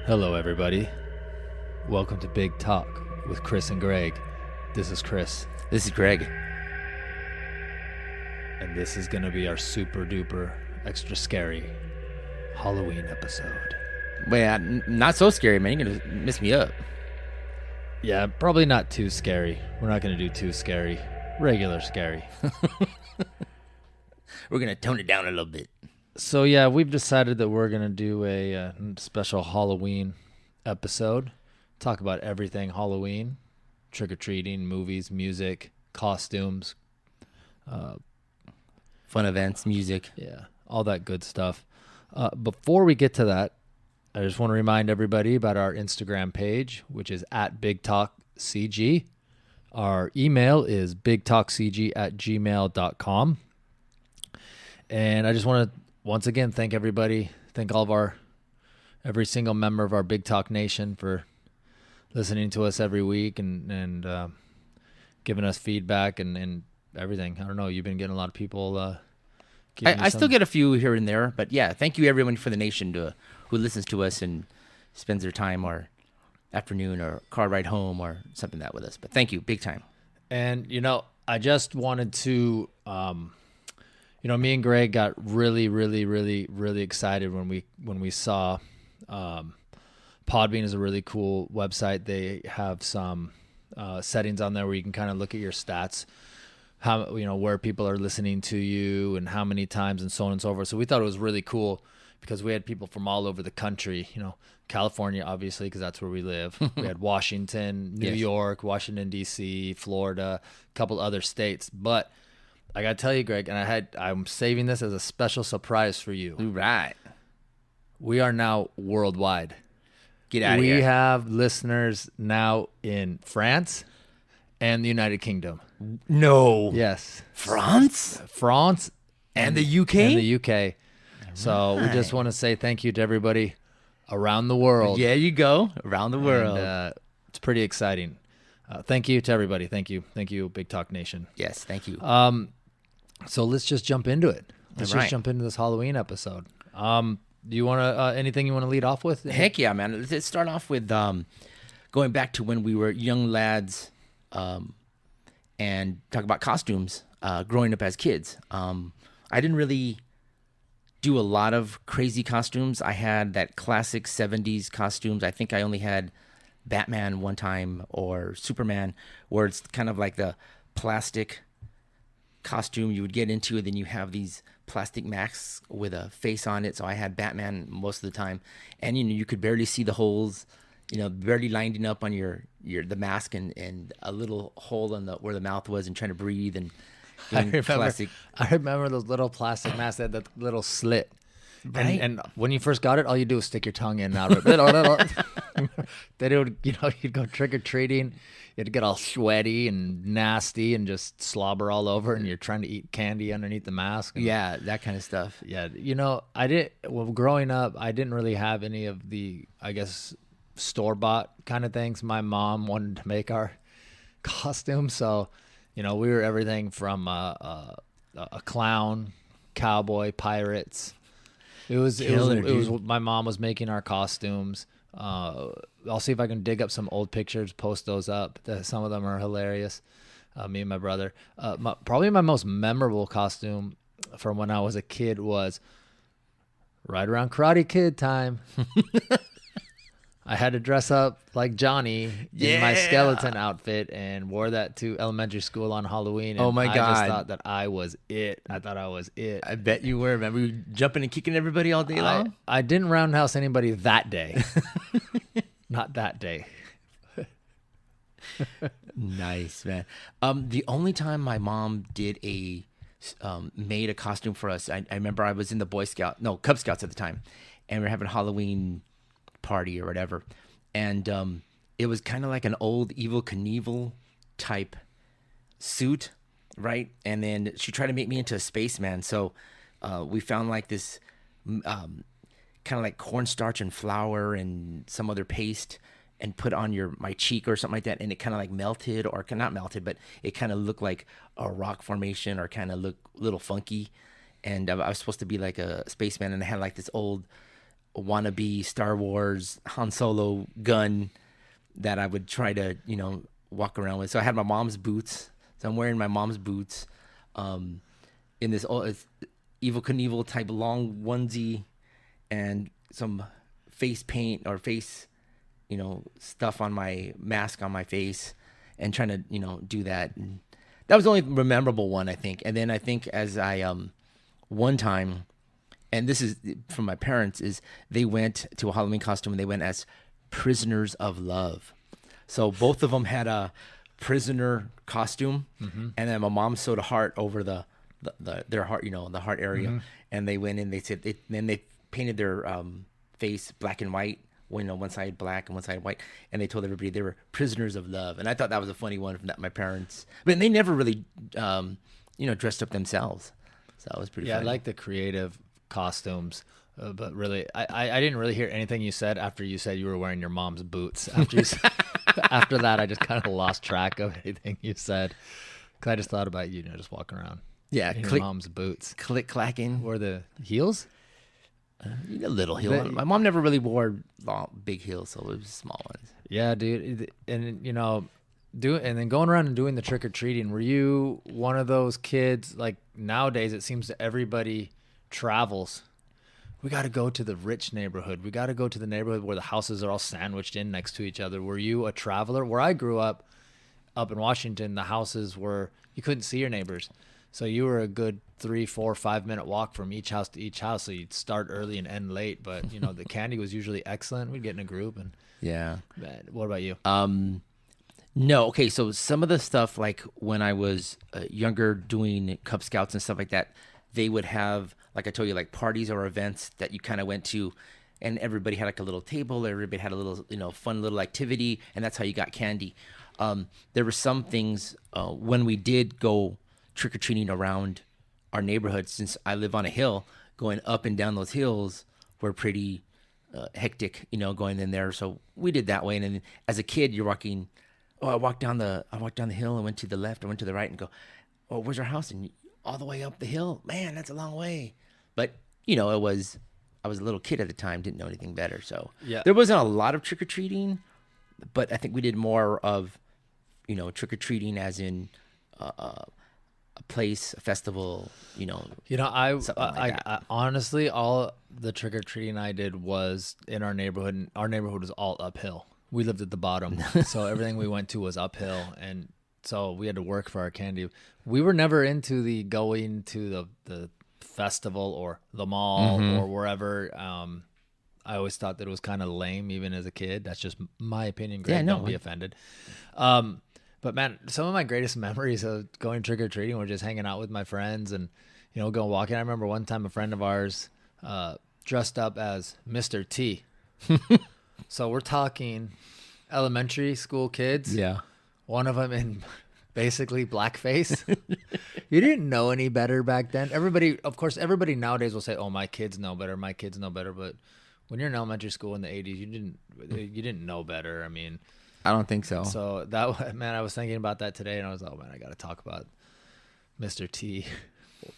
Hello, everybody. Welcome to Big Talk with Chris and Gregg. This is Chris. This is Gregg. And this is going to be our super duper extra scary Halloween episode. Well, not so scary, man. You're going to mess me up. Yeah, probably not too scary. We're not going to do too scary. Regular scary. We're going to tone it down a little bit. So, yeah, we've decided that we're going to do a special Halloween episode. Talk about everything Halloween. Trick-or-treating, movies, music, costumes. Fun events, music. Yeah, all that good stuff. Before we get to that, I just want to remind everybody about our Instagram page, which is at BigTalkCG. Our email is bigtalkcg@gmail.com. And I just want to once again thank everybody, thank all of every single member of our Big Talk Nation for listening to us every week and giving us feedback and everything. I don't know, you've been getting a lot of people. I still get a few here and there, but yeah, thank you everyone for the nation who listens to us and spends their time or afternoon or car ride home or something that with us. But thank you, big time. And I just wanted to, me and Gregg got really, really, really, really excited when we saw Podbean is a really cool website. They have some settings on there where you can kind of look at your stats, how where people are listening to you and how many times and so on and so forth. So we thought it was really cool because we had people from all over the country. California, obviously, because that's where we live. We had Washington, New York, Washington D.C., Florida, a couple other states. But I gotta tell you, Gregg, and I'm saving this as a special surprise for you. Right. We are now worldwide. Get out of here. We have listeners now in France and the United Kingdom. No. Yes. France and the UK? And the UK. So we just want to say thank you to everybody around the world. Yeah, you go. Around the world. And, it's pretty exciting. Thank you to everybody. Thank you. Thank you, Big Talk Nation. Yes, thank you. So let's just jump into it. Let's just jump into this Halloween episode. Do you want to, anything you want to lead off with? Heck yeah, man. Let's start off with going back to when we were young lads and talk about costumes growing up as kids. I didn't really do a lot of crazy costumes. I had that classic 70s costumes. I think I only had Batman one time or Superman, where it's kind of like the plastic costume you would get into, and then you have these plastic masks with a face on it. So I had Batman most of the time, and you could barely see the holes, barely lining up on the mask and a little hole in where the mouth was and trying to breathe and I remember those little plastic masks that had that little slit. Right. And when you first got it, all you do is stick your tongue in. Then it would, you'd go trick or treating, you'd get all sweaty and nasty and just slobber all over, and you're trying to eat candy underneath the mask. Yeah, that kind of stuff. Yeah, growing up, I didn't really have any of the, I guess, store-bought kind of things. My mom wanted to make our costumes, so we were everything from a clown, cowboy, pirates. It was my mom was making our costumes. I'll see if I can dig up some old pictures, post those up. Some of them are hilarious. Me and my brother. Probably my most memorable costume from when I was a kid was right around Karate Kid time. I had to dress up like Johnny in my skeleton outfit and wore that to elementary school on Halloween. And oh my God. I just thought that I was it. I thought I was it. I bet you were. Remember you jumping and kicking everybody all day long? I didn't roundhouse anybody that day. Not that day. Nice, man. The only time my mom did made a costume for us, I remember I was in the Cub Scouts at the time, and we were having a Halloween party or whatever, and it was kind of like an old Evel Knievel type suit, right? And then she tried to make me into a spaceman, so we found like this kind of like cornstarch and flour and some other paste and put on my cheek or something like that, and it kind of like melted, or not melted, but it kind of looked like a rock formation or kind of looked a little funky. And I was supposed to be like a spaceman, and I had like this old wannabe Star Wars Han Solo gun that I would try to, walk around with. So I had my mom's boots. So I'm wearing my mom's boots in this Evel Knievel type long onesie and some face paint or face, stuff on my mask on my face and trying to, do that. And that was the only memorable one, I think. And then I think as I, one time, and this is from my parents, is they went to a Halloween costume and they went as prisoners of love. So both of them had a prisoner costume, and then my mom sewed a heart over their heart, the heart area, and they went in. They said then they painted their face black and white, one side black and one side white, and they told everybody they were prisoners of love. And I thought that was a funny one from my parents, but they never really, dressed up themselves. So it was pretty. Yeah, funny. I like the creative costumes. But really, I didn't really hear anything you said after you said you were wearing your mom's boots. After that, I just kind of lost track of anything you said. Because I just thought about you, just walking around. Yeah, in your mom's boots. Click clacking. Or the heels? A little heel. My mom never really wore big heels, so it was small ones. Yeah, dude. And, and then going around and doing the trick-or-treating, were you one of those kids, like nowadays it seems that everybody travels. We got to go to the rich neighborhood. We got to go to the neighborhood where the houses are all sandwiched in next to each other. Were you a traveler? Where I grew up in Washington, the houses were, you couldn't see your neighbors. So you were a good 3, 4, 5 minute walk from each house to each house. So you'd start early and end late. But, the candy was usually excellent. We'd get in a group. And yeah. What about you? No. Okay. So some of the stuff, like when I was younger doing Cub Scouts and stuff like that, they would have, like I told you, like parties or events that you kind of went to, and everybody had like a little table. Everybody had a little, fun little activity, and that's how you got candy. There were some things when we did go trick-or-treating around our neighborhood, since I live on a hill, going up and down those hills were pretty hectic, going in there. So we did that way. And then as a kid, you're walking, I walked down the hill and went to the left, I went to the right and go, oh, where's our house? And all the way up the hill, man, that's a long way. But I was a little kid at the time, didn't know anything better. So yeah, there wasn't a lot of trick-or-treating, but I think we did more of, trick-or-treating as in a place, a festival, I honestly, all the trick-or-treating I did was in our neighborhood, and our neighborhood was all uphill. We lived at the bottom, so everything we went to was uphill, and so we had to work for our candy. We were never into the going to the festival or the mall or wherever. I always thought that it was kind of lame, even as a kid. That's just my opinion. Greg, don't be offended. But man, some of my greatest memories of going trick-or-treating were just hanging out with my friends and, going walking. I remember one time a friend of ours dressed up as Mr. T. So we're talking elementary school kids. Yeah. One of them in basically blackface. You didn't know any better back then. Everybody nowadays will say, "Oh, my kids know better. My kids know better." But when you're in elementary school in the 80s, you didn't know better. I mean, I don't think so. So that, man, I was thinking about that today, and I was like, "Oh man, I got to talk about Mr. T,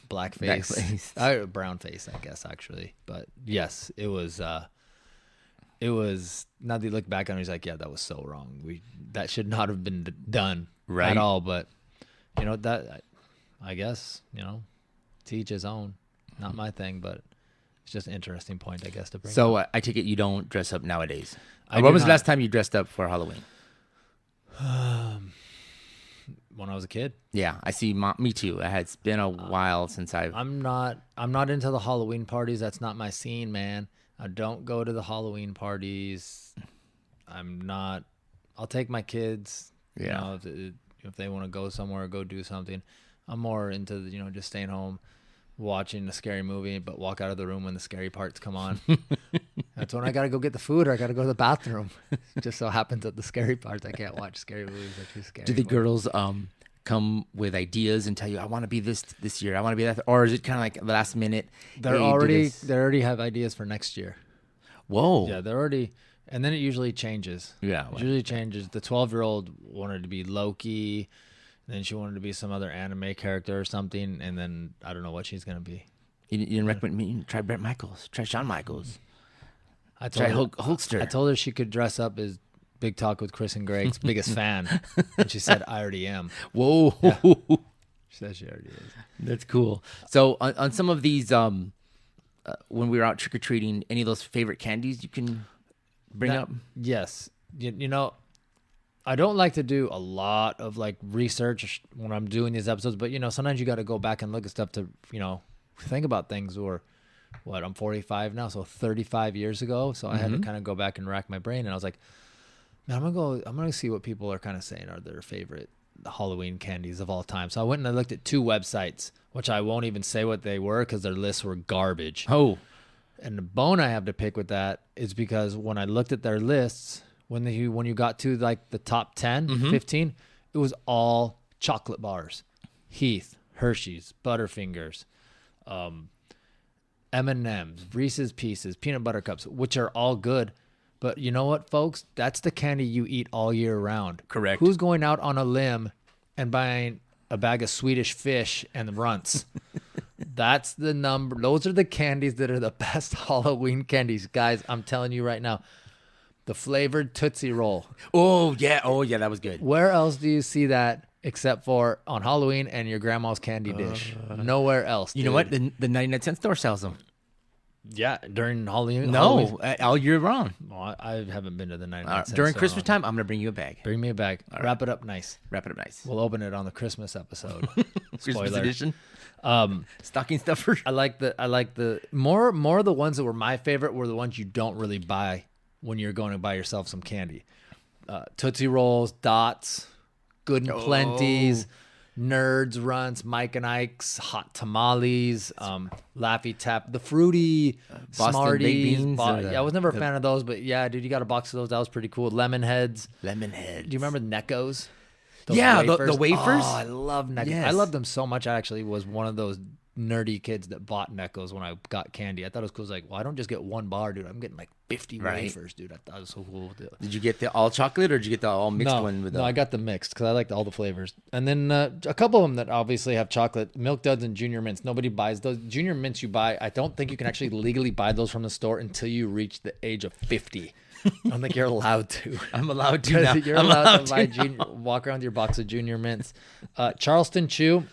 blackface, brown face, I guess actually." But yes, it was. It was, now that you look back on it, he's like, yeah, that was so wrong. That should not have been done at all. But, that, I guess, to each his own. Not my thing, but it's just an interesting point, I guess, to bring So up. I take it you don't dress up nowadays. When was the last time you dressed up for Halloween? When I was a kid. Yeah, I see. Me too. It's been a while since I'm not into the Halloween parties. That's not my scene, man. I don't go to the Halloween parties. I'll take my kids, if they want to go somewhere or go do something. I'm more into, just staying home, watching a scary movie, but walk out of the room when the scary parts come on. That's when I got to go get the food or I got to go to the bathroom. It just so happens that the scary parts, I can't watch scary movies. They're too scary. Do the girls come with ideas and tell you, I want to be this year, I want to be that, or is it kind of like last minute? They already have ideas for next year. Whoa. Yeah, they're already, and then it usually changes. Yeah. It usually changes. The 12-year-old wanted to be Loki, and then she wanted to be some other anime character or something, and then I don't know what she's going to be. You didn't recommend me? Try Brett Michaels. Try Shawn Michaels. I Try told her, Hulkster. I told her she could dress up as Big Talk with Chris and Gregg's biggest fan, and she said, "I already am." Whoa. Yeah. She said she already is. That's cool. So on some of these, when we were out trick or treating, any of those favorite candies you can bring up? Yes. You know, I don't like to do a lot of like research when I'm doing these episodes, but you know, sometimes you got to go back and look at stuff to, you know, think about things. Or what, I'm 45 now, so 35 years ago. So I had to kind of go back and rack my brain, and I was like, man, I'm gonna see what people are kind of saying are their favorite Halloween candies of all time. So I went and I looked at 2 websites, which I won't even say what they were because their lists were garbage. Oh, And the bone I have to pick with that is because when I looked at their lists, when you got to like the top 10, 15, it was all chocolate bars. Heath, Hershey's, Butterfingers, M&M's, Reese's Pieces, peanut butter cups, which are all good. But you know what, folks? That's the candy you eat all year round. Correct. Who's going out on a limb and buying a bag of Swedish fish and runts? That's the number. Those are the candies that are the best Halloween candies. Guys, I'm telling you right now, the flavored Tootsie Roll. Oh, yeah. That was good. Where else do you see that except for on Halloween and your grandma's candy dish? Nowhere else. You know what? The 99-cent store sells them. Yeah, during Halloween. No, all year round. Well, I haven't been to the 99 cent During store. Christmas time, I'm going to bring you a bag. Bring me a bag. Wrap it up nice. Wrap it up nice. We'll open it on the Christmas episode. Christmas Spoiler. edition. Stocking stuffer. I like the more of the ones that were my favorite were the ones you don't really buy when you're going to buy yourself some candy. Tootsie Rolls, Dots, Good and Plenty's, Nerds, Runts, Mike and Ike's, Hot Tamales, Laffy Tap, the Fruity Boston Smarties. Baked Beans, Yeah, I was never a fan of those, but yeah, dude, you got a box of those. That was pretty cool. Lemon Heads. Do Do you remember Neckos? Yeah, the wafers. Oh, I love Neckos. Yes. I love them so much. I actually was one of those nerdy kids that bought Neckos when I got candy. I thought it was cool. I was like, well, I don't just get one bar, dude. I'm getting like 50 wafers, dude. I thought it was so cool. Did you get the all chocolate or did you get the all mixed one? No, I got the mixed because I liked all the flavors. And then a couple of them that obviously have chocolate. Milk Duds and Junior Mints. Nobody buys those. Junior Mints you buy, I don't think you can actually legally buy those from the store until you reach the age of 50. I don't think you're allowed to. I'm allowed to now. You're allowed to buy walk around with your box of Junior Mints. Charleston Chew.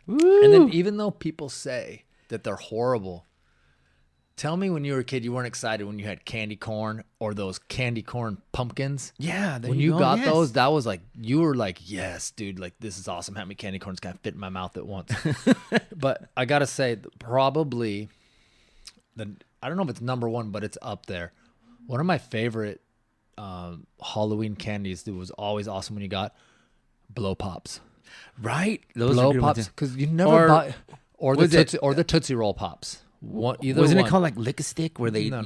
Woo. And then even though people say that they're horrible, tell me when you were a kid you weren't excited when you had candy corn or those candy corn pumpkins. Yeah. When you got those, that was like, you were like, yes, dude, like this is awesome. How many candy corns kind of fit in my mouth at once? But I got to say, probably, I don't know if it's number one, but it's up there. One of my favorite Halloween candies that was always awesome when you got Blow Pops. Right? Those Blow are good Pops, ones. because you never buy, or was the Tootsie Roll Pops. Either Wasn't one. it called like Lick a Stick where they No.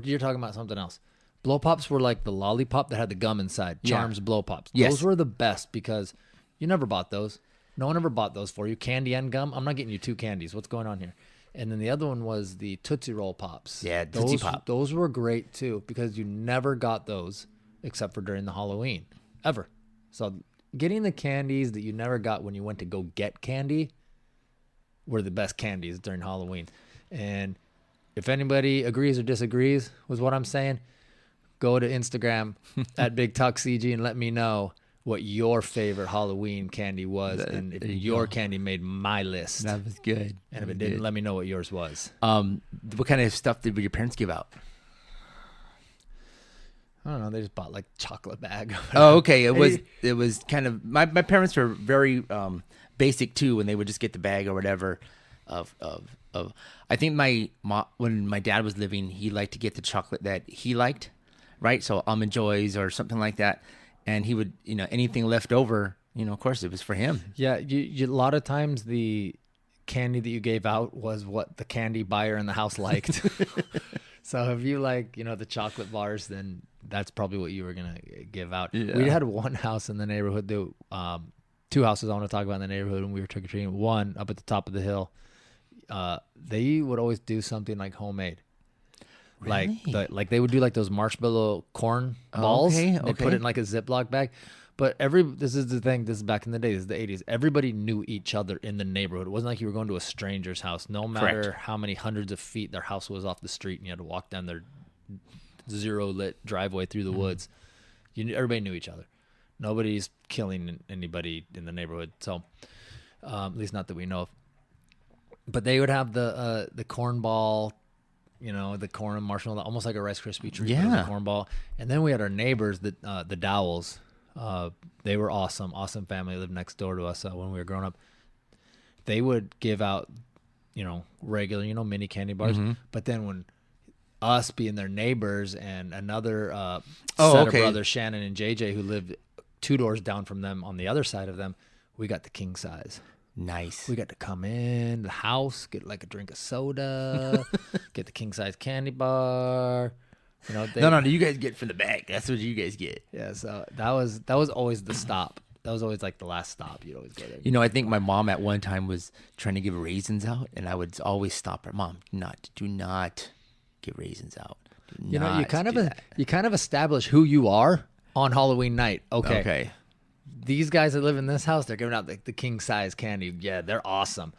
You're talking about something else. Blow Pops were like the lollipop that had the gum inside. Charms Blow Pops. Yes. Those were the best because you never bought those. No one ever bought those for you. Candy and gum. I'm not getting you 2 candies. What's going on here? And then the other one was the Tootsie Roll Pops. Yeah, Tootsie Pop. Those were great too because you never got those except for during the Halloween. Ever. So getting the candies that you never got when you went to go get candy were the best candies during Halloween. And if anybody agrees or disagrees with what I'm saying, go to Instagram at Big Talk CG and let me know what your favorite Halloween candy was, and if your candy made my list. That was good. And if it didn't, let me know what yours was. What kind of stuff did your parents give out? I don't know. They just bought like chocolate bag. Oh, okay. It was kind of my parents were very basic too. When they would just get the bag or whatever. Of I think when my dad was living, he liked to get the chocolate that he liked, right? So Almond Joys or something like that. And he would, anything left over, of course it was for him. Yeah, a lot of times the candy that you gave out was what the candy buyer in the house liked. So if you like, the chocolate bars, then that's probably what you were going to give out. Yeah. We had one house in the neighborhood, 2 houses I want to talk about in the neighborhood when we were trick-or-treating. One up at the top of the hill. They would always do something like homemade. Really? Like they would do like those marshmallow corn balls. Okay. They put it in like a Ziploc bag. But this is the thing. This is back in the day. This is the 80s. Everybody knew each other in the neighborhood. It wasn't like you were going to a stranger's house. No matter how many hundreds of feet their house was off the street, and you had to walk down their zero lit driveway through the woods. Everybody knew each other. Nobody's killing anybody in the neighborhood. So at least not that we know of. But they would have the cornball, the corn marshmallow, almost like a Rice Krispie treat. Yeah. The cornball. And then we had our neighbors, the Dowells. They were awesome family. Lived next door to us when we were growing up. They would give out, regular, mini candy bars. But then when us being their neighbors and another set of brothers, Shannon and JJ, who lived 2 doors down from them on the other side of them, we got the king size. Nice. We got to come in the house, get like a drink of soda, get the king size candy bar. No, you guys get from the back. That's what you guys get. Yeah, so that was always the stop. That was always like the last stop. You'd always go there. I think my mom at one time was trying to give raisins out, and I would always stop her. Mom, do not give raisins out. You kind of establish who you are on Halloween night. Okay. These guys that live in this house, they're giving out the king size candy. Yeah, they're awesome.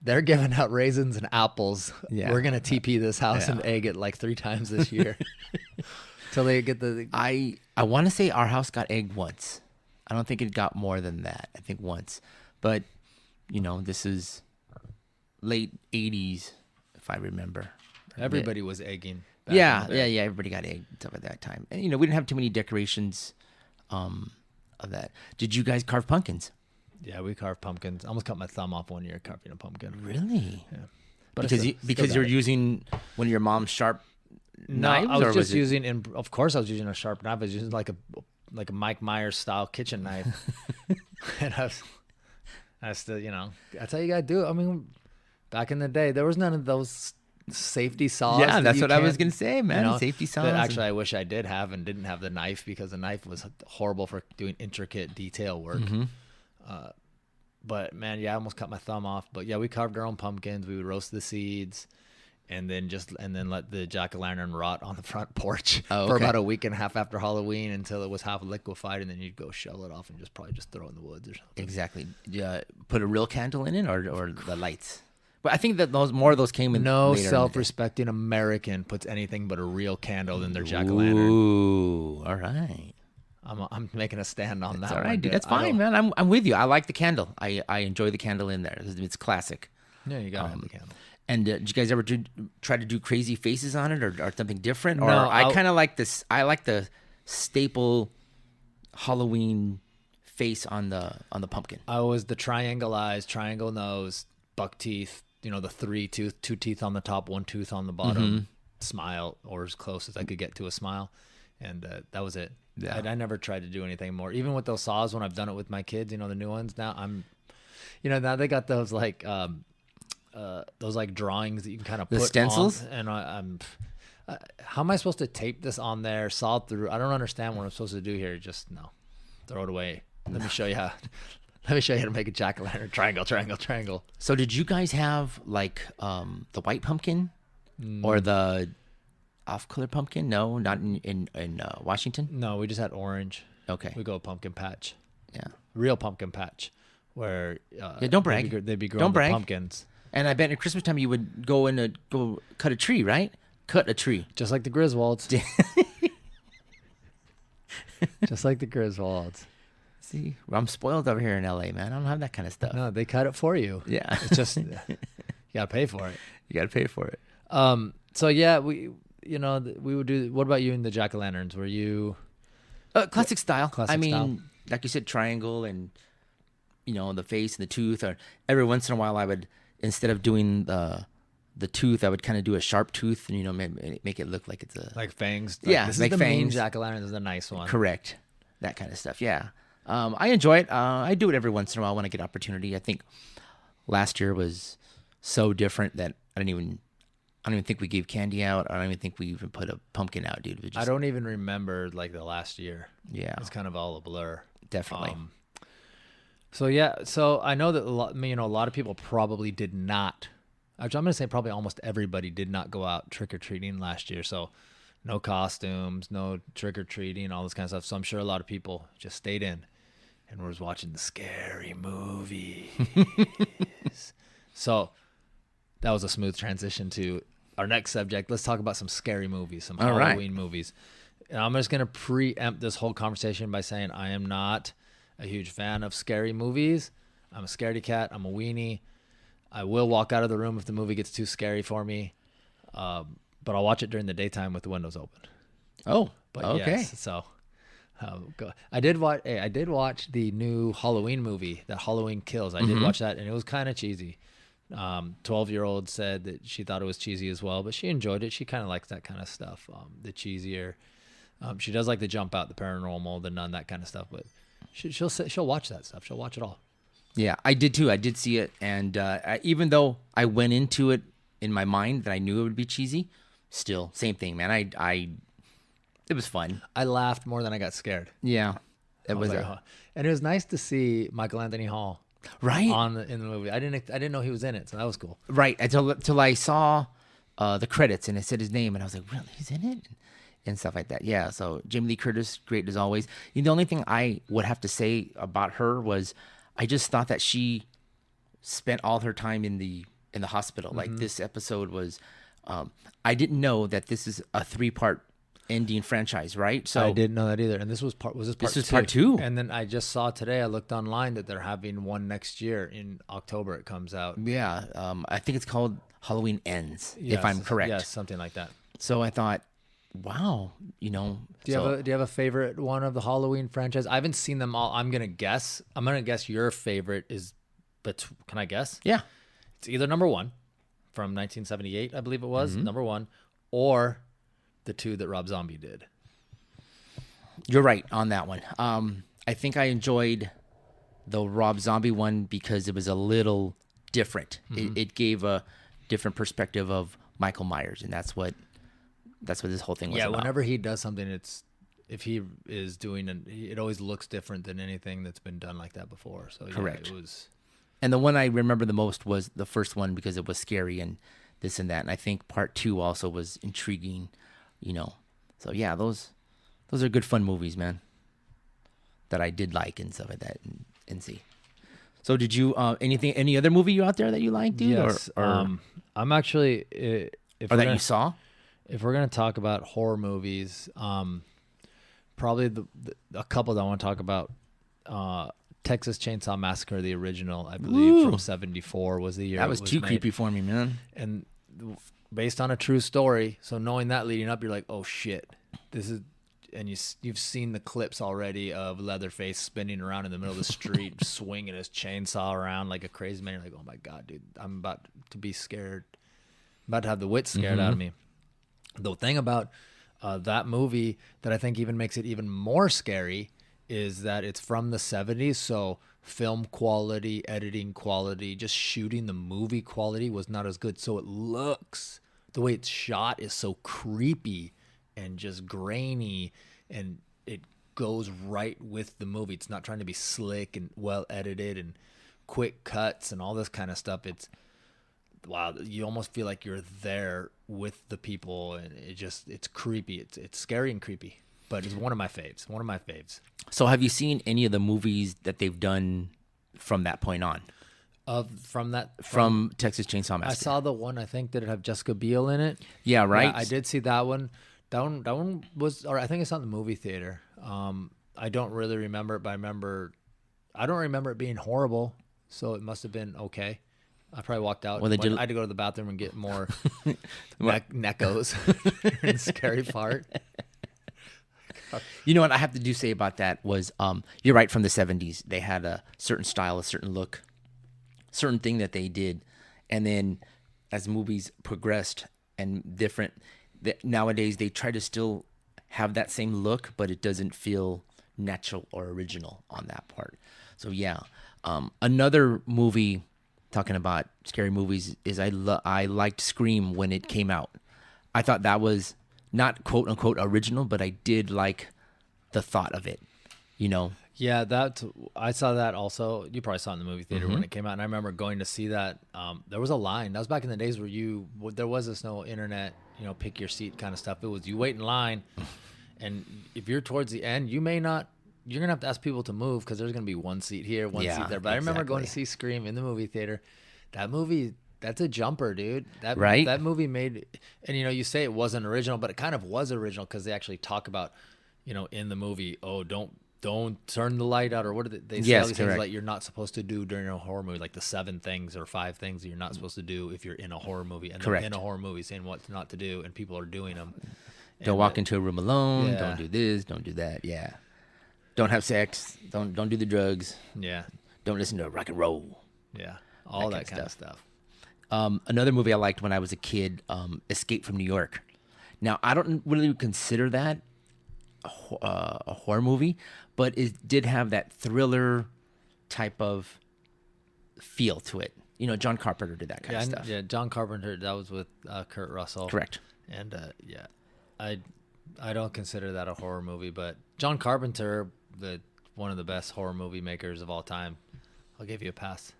They're giving out raisins and apples. Yeah. We're gonna TP this house and egg it like 3 times this year till they get the. I want to say our house got egged once. I don't think it got more than that. I think once, but this is late '80s, if I remember. Everybody was egging. Yeah. Everybody got egged and stuff at that time, and we didn't have too many decorations. Of that. Did you guys carve pumpkins? Yeah, we carved pumpkins. I almost cut my thumb off one year carving a pumpkin. Really? Yeah. But because you're using one of your mom's sharp knives? I was just using, of course I was using a sharp knife. I was using like a Mike Myers style kitchen knife. And I still, that's how you got to do it. I mean, back in the day, there was none of those safety saws. Yeah, that's what I was going to say, man. Safety saws. Actually, I wish I did have and didn't have the knife, because the knife was horrible for doing intricate detail work. But man, I almost cut my thumb off. But yeah, we carved our own pumpkins. We would roast the seeds and then let the jack-o'-lantern rot on the front porch for about a week and a half after Halloween until it was half liquefied, and then you'd go shell it off and probably just throw it in the woods or something. Exactly. Yeah, put a real candle in it or the lights. But I think that more of those came in. No self-respecting American puts anything but a real candle in their jack-o'-lantern. Ooh, all right. I'm making a stand on that. All right, dude. That's fine, man. I'm with you. I like the candle. I enjoy the candle in there. It's classic. Yeah, you gotta have the candle. And did you guys ever try to do crazy faces on it or something different? No, or I kind of like this. I like the staple Halloween face on the pumpkin. I was the triangle eyes, triangle nose, buck teeth. The 3 tooth, 2 teeth on the top, 1 tooth on the bottom, smile, or as close as I could get to a smile. And that was it. Yeah. I never tried to do anything more. Even with those saws, when I've done it with my kids, the new ones now, now they got those like drawings that you can kind of put stencils. On, and how am I supposed to tape this on there, saw it through? I don't understand what I'm supposed to do here. Just throw it away. Let me show you how. Let me show you how to make a jack-o'-lantern. Triangle. So did you guys have like the white pumpkin or the off-color pumpkin? No, not in Washington? No, we just had orange. Okay. We go pumpkin patch. Yeah. Real pumpkin patch where don't brag. They'd be growing the pumpkins. And I bet at Christmas time you would go cut a tree, right? Cut a tree. Just like the Griswolds. Just like the Griswolds. See, I'm spoiled over here in LA, man. I don't have that kind of stuff. No, they cut it for you. Yeah. It's just, you got to pay for it. You got to pay for it. So yeah, we would do, what about you in the jack-o'-lanterns? Were you? Classic style. Classic style. Like you said, triangle and, the face and the tooth. Or every once in a while I would, instead of doing the tooth, I would kind of do a sharp tooth and, make it look like it's like fangs. Yeah. This like is the fangs. main jack-o'-lantern. This is a nice one. Correct. That kind of stuff. Yeah. I enjoy it. I do it every once in a while when I get opportunity. I think last year was so different that I don't even think we gave candy out. I don't even think we even put a pumpkin out, dude. I don't even remember like the last year. Yeah. It's kind of all a blur. Definitely. So I know that a lot of people probably did not. Actually, I'm going to say probably almost everybody did not go out trick-or-treating last year. So no costumes, no trick-or-treating, all this kind of stuff. So I'm sure a lot of people just stayed in and was watching the scary movies. So that was a smooth transition to our next subject, let's talk about some scary movies, some All right. Halloween movies. And I'm just going to preempt this whole conversation by saying I am not a huge fan of scary movies. I'm a scaredy cat. I'm a weenie. I will walk out of the room if the movie gets too scary for me. But I'll watch it during the daytime with the windows open. Oh, But okay. yes, so I did watch the new Halloween movie, that Halloween Kills. I did watch that, and it was kind of cheesy. 12-year-old said that she thought it was cheesy as well, but she enjoyed it. She kind of likes that kind of stuff, the cheesier. She does like the jump out, the paranormal, the nun, that kind of stuff. But she'll watch that stuff. She'll watch it all. Yeah, I did too. I did see it, and even though I went into it in my mind that I knew it would be cheesy, still same thing, man. It was fun. I laughed more than I got scared. Yeah, it was. Like, and it was nice to see Michael Anthony Hall Right. in the movie. I didn't know he was in it, so that was cool. Right. Until I saw the credits and it said his name, and I was like, really, he's in it? And stuff like that. Yeah. So Jamie Lee Curtis, great as always. The only thing I would have to say about her was I just thought that she spent all her time in the hospital. Like this episode was, I didn't know that this is a 3-part ending franchise, right? So I didn't know that either. And this was part part two. And then I just saw today, I looked online that they're having one next year in October. It comes out. Yeah. I think it's called Halloween Ends, if Yes, I'm correct. Yes, something like that. So I thought, wow, Do you have a favorite one of the Halloween franchise? I haven't seen them all. I'm gonna guess your favorite is, but can I guess? Yeah. It's either number 1 from 1978, I believe it was, number 1, or the 2 that Rob Zombie did. You're right on that one. I think I enjoyed the Rob Zombie one because it was a little different. It gave a different perspective of Michael Myers, and that's what this whole thing was about. Whenever he does something, if he is doing it always looks different than anything that's been done like that before. So Correct. It was. And the one I remember the most was the first one because it was scary and this and that. And I think part 2 also was intriguing, So yeah, those are good fun movies, man, that I did like and stuff like that and see. So did you any other movie you out there that you liked, dude? Yes. Or I'm actually you saw? If we're gonna talk about horror movies, probably a couple that I want to talk about. Texas Chainsaw Massacre, the original, I believe, from '74 was the year. That was too made. creepy for me, man. And based on a true story, so knowing that leading up, you're like, oh shit, this is. And you've seen the clips already of Leatherface spinning around in the middle of the street, swinging his chainsaw around like a crazy man. You're like, oh my god, dude, I'm about to be scared. I'm about to have the wits scared out of me. The thing about that movie that I think even makes it even more scary is that it's from the 70s, so film quality, editing quality, just shooting the movie quality was not as good. So it looks, the way it's shot is so creepy and just grainy, and it goes right with the movie. It's not trying to be slick and well edited and quick cuts and all this kind of stuff. It's wow, you almost feel like you're there with the people, and it's creepy. It's scary and creepy, but it's one of my faves. So have you seen any of the movies that they've done from that point on? From Texas Chainsaw Massacre. I saw the one, I think, that it have Jessica Biel in it. Yeah, right. Yeah, I did see that one. That one was, or I think it's on the movie theater. I don't really remember it, but I don't remember it being horrible, so it must have been okay. I probably walked out. I had to go to the bathroom and get more neckos. The scary part. You know what I have to say about that was, you're right, from the 70s. They had a certain style, a certain look, certain thing that they did. And then as movies progressed and different, nowadays they try to still have that same look, but it doesn't feel natural or original on that part. So yeah. Another movie, talking about scary movies, is I liked Scream when it came out. I thought that was not quote unquote original, but I did like the thought of it, Yeah, I saw that also. You probably saw it in the movie theater when it came out, and I remember going to see that. There was a line. That was back in the days where there was this no internet, pick your seat kind of stuff. It was you wait in line, and if you're towards the end, you're gonna have to ask people to move because there's gonna be one seat here, one seat there. But I remember going to see Scream in the movie theater. That movie that's a jumper, dude. Right? That movie made, and you say it wasn't original, but it kind of was original because they actually talk about, in the movie, oh, don't turn the light out, or what do they say? Yes, All these things correct. like you're not supposed to do during a horror movie, like the 7 things or 5 things that you're not supposed to do if you're in a horror movie, and they're Correct. in a horror movie saying what not to do, and people are doing them. Don't walk into a room alone. Yeah. Don't do this. Don't do that. Yeah. Don't have sex. Don't do the drugs. Yeah, Don't listen to rock and roll. yeah, all that kind kind of of stuff. Another movie I liked when I was a kid, Escape from New York. Now, I don't really consider that a horror movie, but it did have that thriller type of feel to it. John Carpenter did that kind of stuff. Yeah, John Carpenter. That was with Kurt Russell. Correct. And yeah, I don't consider that a horror movie, but John Carpenter, one of the best horror movie makers of all time. I'll give you a pass.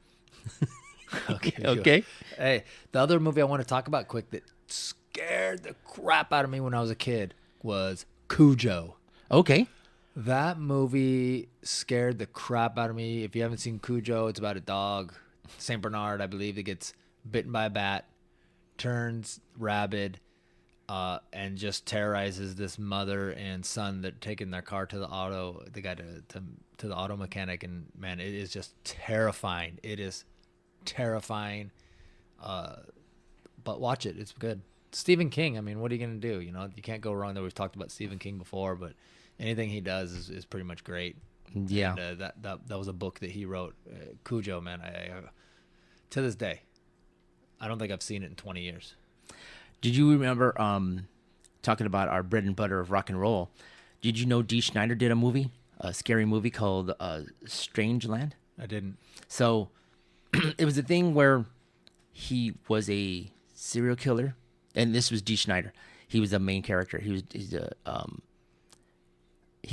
Okay. Hey, the other movie I want to talk about quick that scared the crap out of me when I was a kid was Cujo. Okay. That movie scared the crap out of me. If you haven't seen Cujo, it's about a dog, Saint Bernard, I believe, that gets bitten by a bat, turns rabid, and just terrorizes this mother and son that taking their car to the to the auto mechanic. And man, it is just terrifying. It is terrifying. But watch it. It's good. Stephen King. I mean, what are you going to do? You can't go wrong there. We've talked about Stephen King before, but anything he does is pretty much great. Yeah. And, that was a book that he wrote. Cujo, man. I to this day, I don't think I've seen it in 20 years. Did you remember talking about our bread and butter of rock and roll? Did you know Dee Snider did a scary movie called Strangeland? I didn't. So it was a thing where he was a serial killer, and this was Dee Snider. He was the main character. He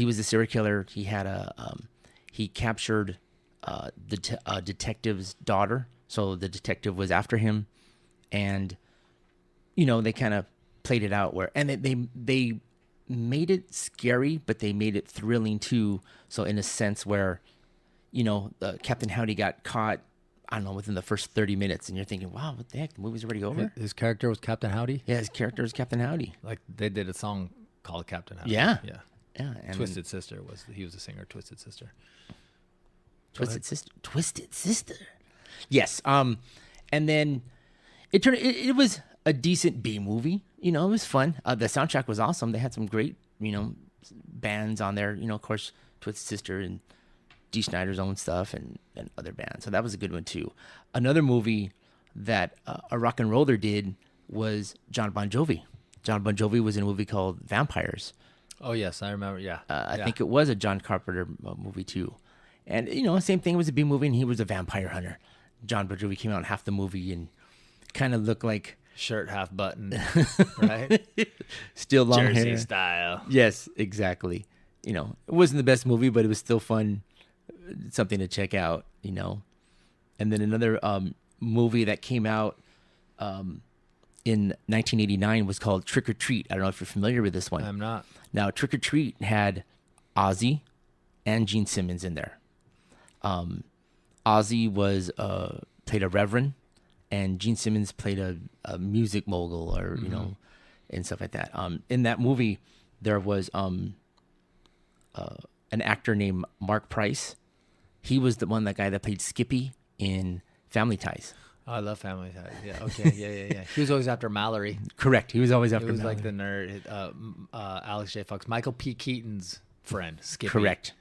was a serial killer. He had he captured the detective's daughter. So the detective was after him, and they kind of played it out and they made it scary, but they made it thrilling too. So in a sense where, Captain Howdy got caught, I don't know, within the first 30 minutes, and you're thinking, wow, what the heck? The movie's already over. His character was Captain Howdy? Yeah, his character is Captain Howdy. Like they did a song called Captain Howdy. Yeah. Yeah. Yeah. And Twisted Sister he was the singer of Twisted Sister. Twisted Sister. Yes. And then it was a decent B movie. It was fun. The soundtrack was awesome. They had some great, bands on there. Of course, Twisted Sister and Dee Snider's own stuff and other bands. So that was a good one too. Another movie that a rock and roller did was John Bon Jovi. John Bon Jovi was in a movie called Vampires. Oh yes, I remember. Yeah. I think it was a John Carpenter movie too. And same thing. It was a B movie, and he was a vampire hunter. John Bon Jovi came out in half the movie and kind of looked like shirt half buttoned, right? Still long Jersey hair style. Yes, exactly. It wasn't the best movie, but it was still fun, something to check out. And then another movie that came out in 1989 was called Trick or Treat. I don't know if you're familiar with this one. I'm not. Now, Trick or Treat had Ozzy and Gene Simmons in there. Ozzy was played a reverend, and Gene Simmons played a music mogul, or and stuff like that. In that movie, there was an actor named Mark Price. He was that guy that played Skippy in Family Ties. Oh, I love Family Ties. Yeah. Okay. Yeah. He was always after Mallory. Correct. He was always He after was Mallory. like the nerd. Alex J. Fox, Michael P. Keaton's friend, Skippy. Correct.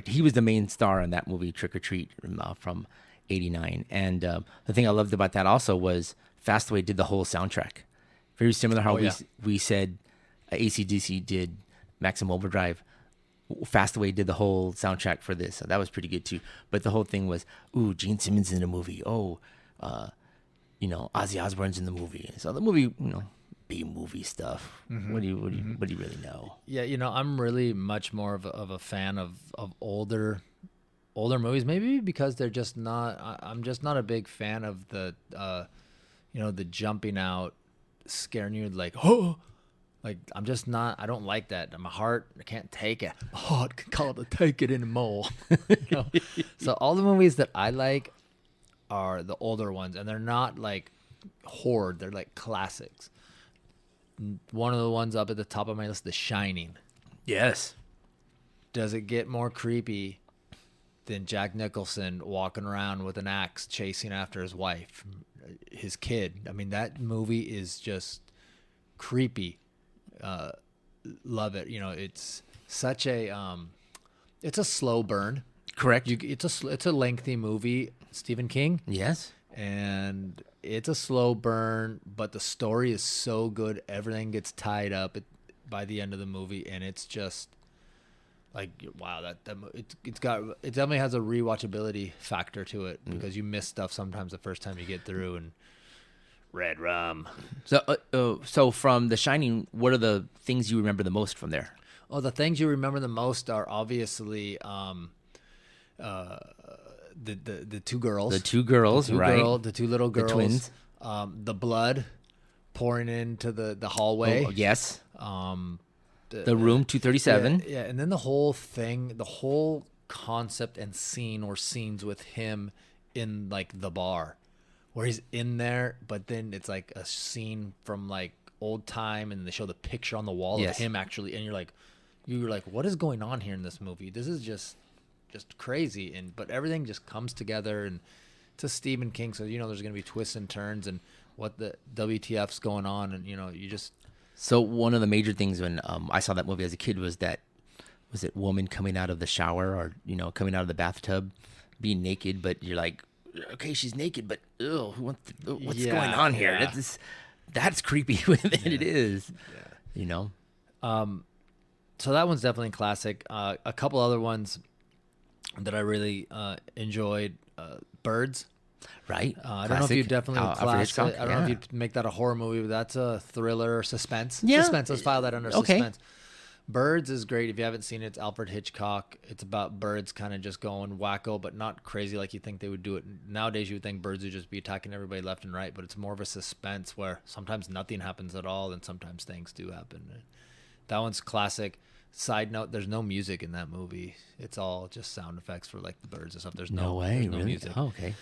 He was the main star in that movie, Trick or Treat, from '89. And the thing I loved about that also was Fastway did the whole soundtrack. Very similar how we said AC/DC did Maximum Overdrive. Fastway did the whole soundtrack for this. So that was pretty good too. But the whole thing was, ooh, Gene Simmons in the movie. Oh, Ozzy Osbourne's in the movie. So the movie, B movie stuff. Mm-hmm. What do you really know? Yeah, I'm really much more of a fan of older movies. Maybe because they're just not. I'm just not a big fan of the the jumping out, scaring you like like I'm just not. I don't like that. My heart, I can't take it. My heart can call to take it anymore. So all the movies that I like are the older ones, and they're not like horror. They're like classics. One of the ones up at the top of my list, The Shining. Yes. Does it get more creepy than Jack Nicholson walking around with an axe chasing after his wife, his kid? I mean, that movie is just creepy. Love it. You know, it's such a it's a slow burn. Correct. It's a lengthy movie, Stephen King. Yes. And it's a slow burn, but the story is so good. Everything gets tied up by the end of the movie, and it's just like, wow, it definitely has a rewatchability factor to it, because you miss stuff sometimes the first time you get through. And red rum. So from The Shining, what are the things you remember the most from there? Oh, the things you remember the most are obviously the two girls. The two girls, right? The two little girls. The twins. The blood pouring into the hallway. Oh, yes. The room 237. Yeah, and then the whole thing, the whole concept and scene or scenes with him in like the bar, where he's in there, but then it's like a scene from like old time, and they show the picture on the wall of him actually, and you're like, what is going on here in this movie? This is just crazy. But everything just comes together, and it's a Stephen King, so you know there's gonna be twists and turns and what the WTF's going on, and you know you just. So one of the major things when I saw that movie as a kid was it woman coming out of the shower, or you know, coming out of the bathtub, being naked, but you're like, okay, she's naked, but what's going on here? Yeah. That's creepy than it is. Yeah. You know. So that one's definitely a classic. A couple other ones that I really enjoyed. Birds. Right. I don't know if you definitely classic. I don't know if you'd make that a horror movie, but that's a thriller, suspense. Yeah. Suspense. Let's file that under suspense. Birds is great. If you haven't seen it, it's Alfred Hitchcock. It's about birds kind of just going wacko, but not crazy like you think they would do it. Nowadays, you would think birds would just be attacking everybody left and right, but it's more of a suspense where sometimes nothing happens at all, and sometimes things do happen. That one's classic. Side note, there's no music in that movie. It's all just sound effects for like the birds and stuff. There's no way, there's no music. Oh, okay.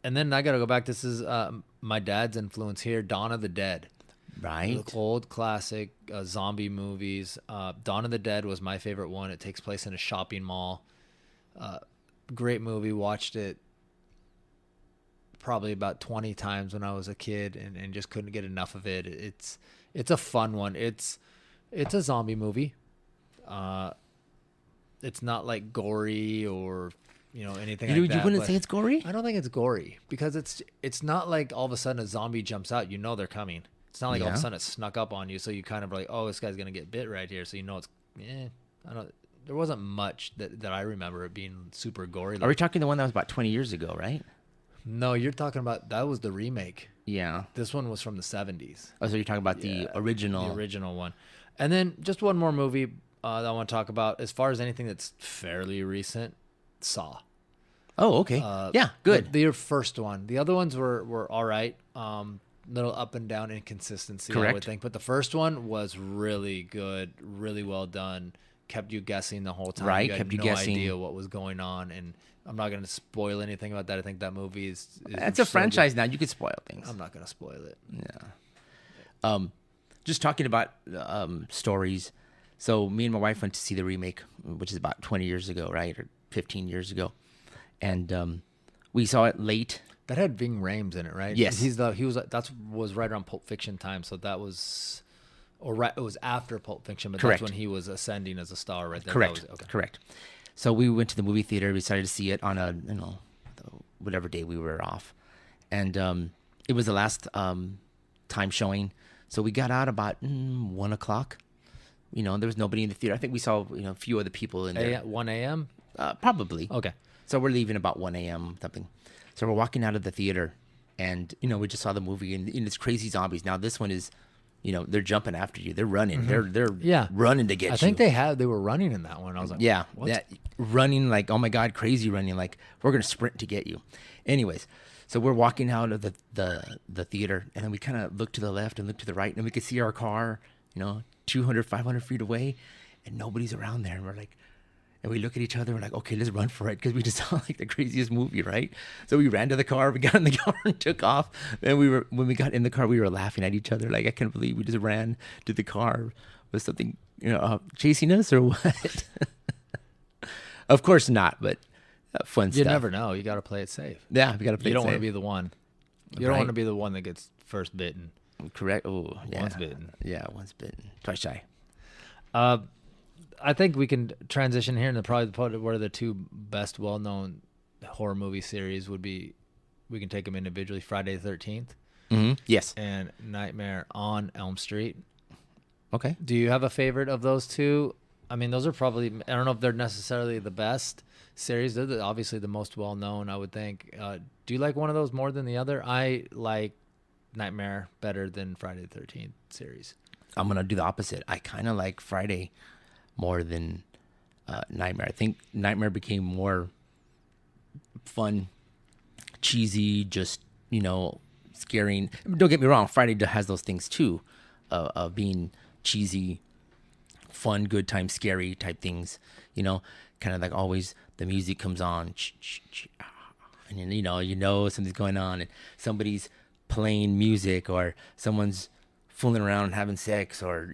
And then I got to go back. This is my dad's influence here, Dawn of the Dead. Right. The old classic zombie movies. Dawn of the Dead was my favorite one. It takes place in a shopping mall. Great movie. Watched it probably about 20 times when I was a kid, and just couldn't get enough of it. It's a fun one. It's a zombie movie. It's not like gory or anything like that. You wouldn't say it's gory? I don't think it's gory, because it's not like all of a sudden a zombie jumps out. You know they're coming. It's not like all of a sudden it snuck up on you, so you kind of like, oh, this guy's gonna get bit right here. So it's I don't. There wasn't much that I remember it being super gory. Are we talking the one that was about 20 years ago, right? No, you're talking about, that was the remake. Yeah. This one was from the 70s. Oh, so you're talking about the original. The original one. And then just one more movie that I want to talk about, as far as anything that's fairly recent, Saw. Oh, okay. Yeah, good. The first one. The other ones were all right. Little up and down inconsistency, Correct. I would think. But the first one was really good, really well done. Kept you guessing the whole time. Right, You had kept you no guessing. idea what was going on. And I'm not going to spoil anything about that. I think that movie is It's a so franchise good. now. You could spoil things. I'm not going to spoil it. Yeah. Just talking about stories. So me and my wife went to see the remake, which is about 20 years ago, right? Or 15 years ago. And we saw it late. That had Ving Rhames in it, right? Yes. That was right around Pulp Fiction time. So that was, it was after Pulp Fiction, but Correct. that's when he was ascending as a star, right there. Correct. Okay. Correct. So we went to the movie theater. We decided to see it on whatever day we were off. And it was the last time showing. So we got out about 1 o'clock. There was nobody in the theater. I think we saw a few other people in there. 1 a.m.? Probably. Okay. So we're leaving about 1 a.m. something. So we're walking out of the theater, and we just saw the movie, and it's crazy zombies. Now this one is, they're jumping after you. They're running. Mm-hmm. They're running to get you. I think they were running in that one. I was like, yeah, what? Running like, oh my God, crazy running, like we're gonna sprint to get you. Anyways, so we're walking out of the theater, and then we kind of look to the left and look to the right, and we could see our car, 200, 500 feet away, and nobody's around there, and we're like, And we look at each other. We're like, okay, let's run for it because we just saw like the craziest movie, right? So we ran to the car. We got in the car and took off. And when we got in the car, we were laughing at each other. Like, I can't believe we just ran to the car. Was something, chasing us or what? Of course not, but fun stuff. You never know. You got to play it safe. Yeah, we got to play it safe. You don't want to be the one. You don't want to be the one that gets first bitten. Correct. Oh, yeah. Once bitten. Yeah, once bitten. Twice shy. I think we can transition here and probably where the two best well-known horror movie series would be. We can take them individually. Friday the 13th. Mm-hmm. Yes. And Nightmare on Elm Street. Okay. Do you have a favorite of those two? I mean, those are probably, I don't know if they're necessarily the best series. They're obviously the most well-known, I would think. Do you like one of those more than the other? I like Nightmare better than Friday the 13th series. I'm going to do the opposite. I kind of like Friday more than Nightmare. I think Nightmare became more fun, cheesy, just, scaring. Don't get me wrong, Friday has those things too, of being cheesy, fun, good time, scary type things, kind of like always the music comes on, and then, something's going on and somebody's playing music or someone's fooling around and having sex or,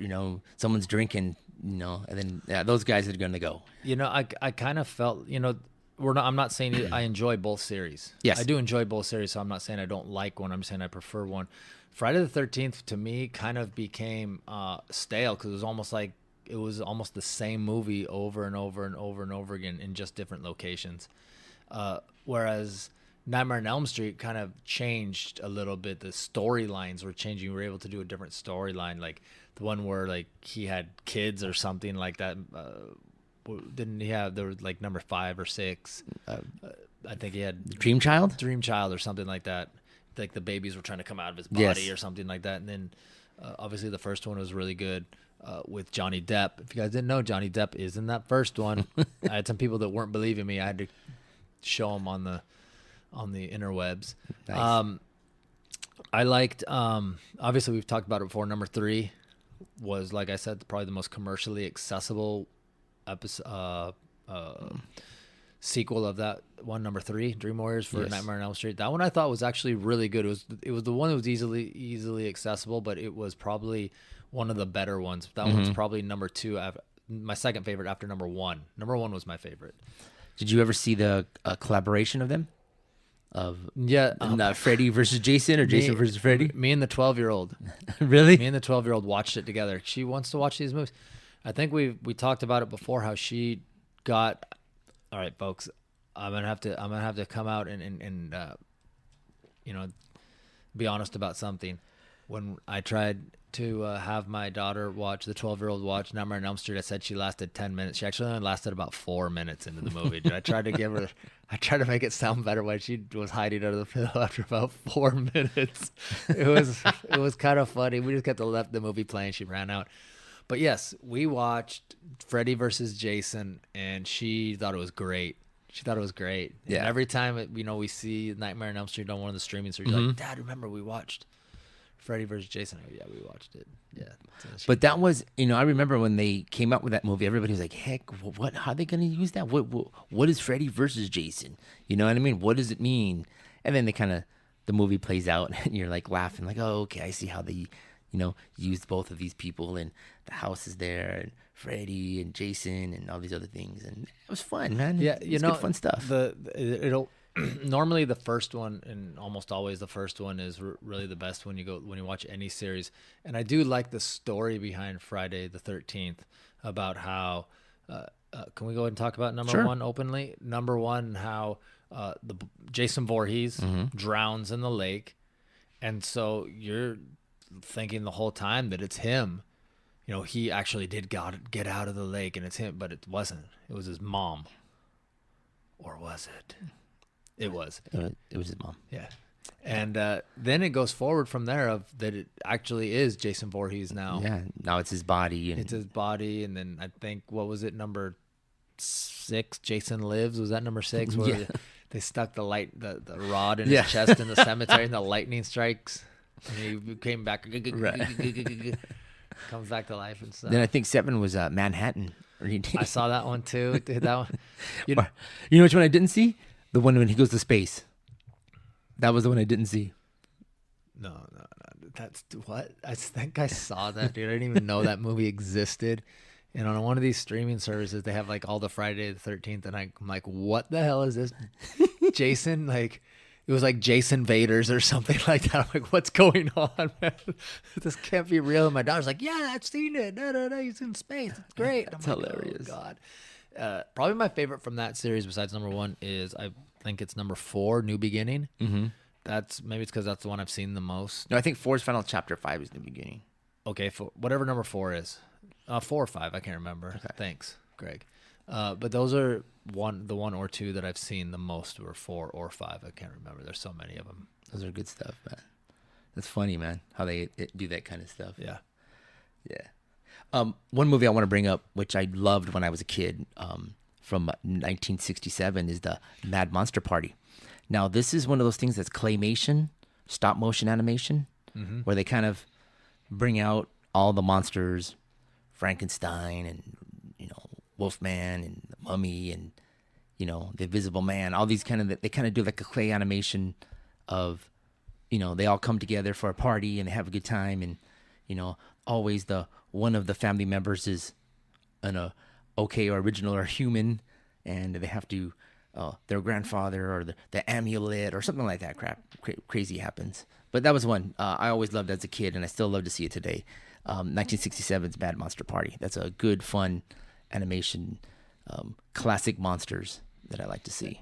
someone's drinking, and then those guys are going to go. I kind of felt, I'm not saying I enjoy both series. Yes. I do enjoy both series, so I'm not saying I don't like one. I'm saying I prefer one. Friday the 13th to me kind of became stale because it was almost the same movie over and over and over and over again in just different locations. Whereas Nightmare on Elm Street kind of changed a little bit. The storylines were changing. We were able to do a different storyline, like the one where like he had kids or something like that. Didn't he have, there was like number 5 or 6. I think he had Dream Child or something like that. Like the babies were trying to come out of his body or something like that. And then obviously the first one was really good with Johnny Depp. If you guys didn't know, Johnny Depp is in that first one. I had some people that weren't believing me. I had to show them on the interwebs. Nice. I liked, obviously we've talked about it before. Number 3 was, like I said, probably the most commercially accessible episode, sequel of that one. Number 3, Dream Warriors for Nightmare on Elm Street. That one I thought was actually really good. It was the one that was easily accessible, but it was probably one of the better ones. That one's probably number 2. My second favorite after number 1. Number 1 was my favorite. Did you ever see the collaboration of them? Freddy versus Jason or Jason versus Freddy? Me and the 12-year-old. Really? Me and the 12-year-old watched it together. She wants to watch these movies. I think we talked about it before, how she got. All right, folks, I'm gonna have to come out and be honest about something. When I tried to have my daughter watch, the 12-year-old watch Nightmare on Elm Street, I said she lasted 10 minutes. She actually only lasted about 4 minutes into the movie. Dude, I tried to make it sound better when she was hiding under the pillow after about 4 minutes. It was kind of funny. We just kept left the movie playing. She ran out. But yes, we watched Freddy versus Jason, and she thought it was great. Yeah. And every time we see Nightmare on Elm Street on one of the streaming services, like, Dad, remember we watched Freddy versus Jason? I go, yeah, we watched it. Yeah. But that was, I remember when they came out with that movie, everybody was like, heck, what? How are they going to use that? What is Freddy versus Jason? You know what I mean? What does it mean? And then the movie plays out, and you're like laughing, like, oh, okay, I see how they, used both of these people, and the house is there, and Freddy and Jason and all these other things, and it was fun, man. Yeah, it's good fun stuff. It'll normally the first one, and almost always the first one, is really the best when you watch any series. And I do like the story behind Friday the 13th about how. Can we go ahead and talk about number 1 openly? Number 1, how the Jason Voorhees drowns in the lake, and so you're thinking the whole time that it's him. He actually did get out of the lake, and it's him, but it wasn't. It was his mom. Or was it? It was. It was his mom. Yeah. And then it goes forward from there of that it actually is Jason Voorhees now. Yeah. Now it's his body. It's his body, and then I think, what was it, number 6, Jason Lives? Was that number 6? Where they stuck the rod in his chest in the cemetery, and the lightning strikes, and he came back. Comes back to life and stuff. Then I think 7 was Manhattan. I saw that one too. Dude, that one. You know which one I didn't see? The one when he goes to space. That was the one I didn't see. No. That's what? I think I saw that, dude. I didn't even know that movie existed. And on one of these streaming services, they have like all the Friday the 13th. And I'm like, what the hell is this? Jason? Like, it was like Jason Vaders or something like that. I'm like, what's going on, man? This can't be real. And my daughter's like, yeah, I've seen it. No, he's in space. It's great. That's I'm like, hilarious. Oh, God. Probably my favorite from that series, besides number 1, is I think it's number 4, New Beginning. Mm-hmm. Maybe it's because that's the one I've seen the most. No, I think 4's final chapter, 5 is the beginning. Okay, whatever number 4 is. 4 or 5, I can't remember. Okay. Thanks, Greg. But those are the 1 or 2 that I've seen the most were 4 or 5. I can't remember. There's so many of them. Those are good stuff, man. That's funny, man, how they do that kind of stuff. Yeah. One movie I want to bring up, which I loved when I was a kid, from 1967, is the Mad Monster Party. Now, this is one of those things that's claymation, stop motion animation, where they kind of bring out all the monsters, Frankenstein and, Wolfman and the Mummy and, the Invisible Man, all these they kind of do like a clay animation of, they all come together for a party and they have a good time. And, always one of the family members is an okay or original or human, and they have to, their grandfather or the amulet or something like that crazy happens. But that was one I always loved as a kid, and I still love to see it today. 1967's Mad Monster Party. That's a good, fun animation, classic monsters that I like to see.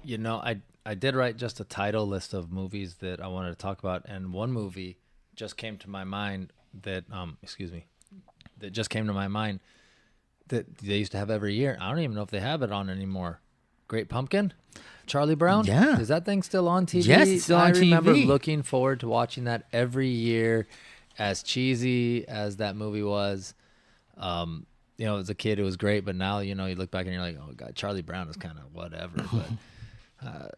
I did write just a title list of movies that I wanted to talk about, and one movie just came to my mind that that they used to have every year. I don't even know if they have it on anymore. Great Pumpkin, Charlie Brown. Yeah. Is that thing still on TV? Yes, it's still on TV. I remember looking forward to watching that every year. As cheesy as that movie was, as a kid, it was great. But now, you look back and you're like, oh, God, Charlie Brown is kind of whatever. But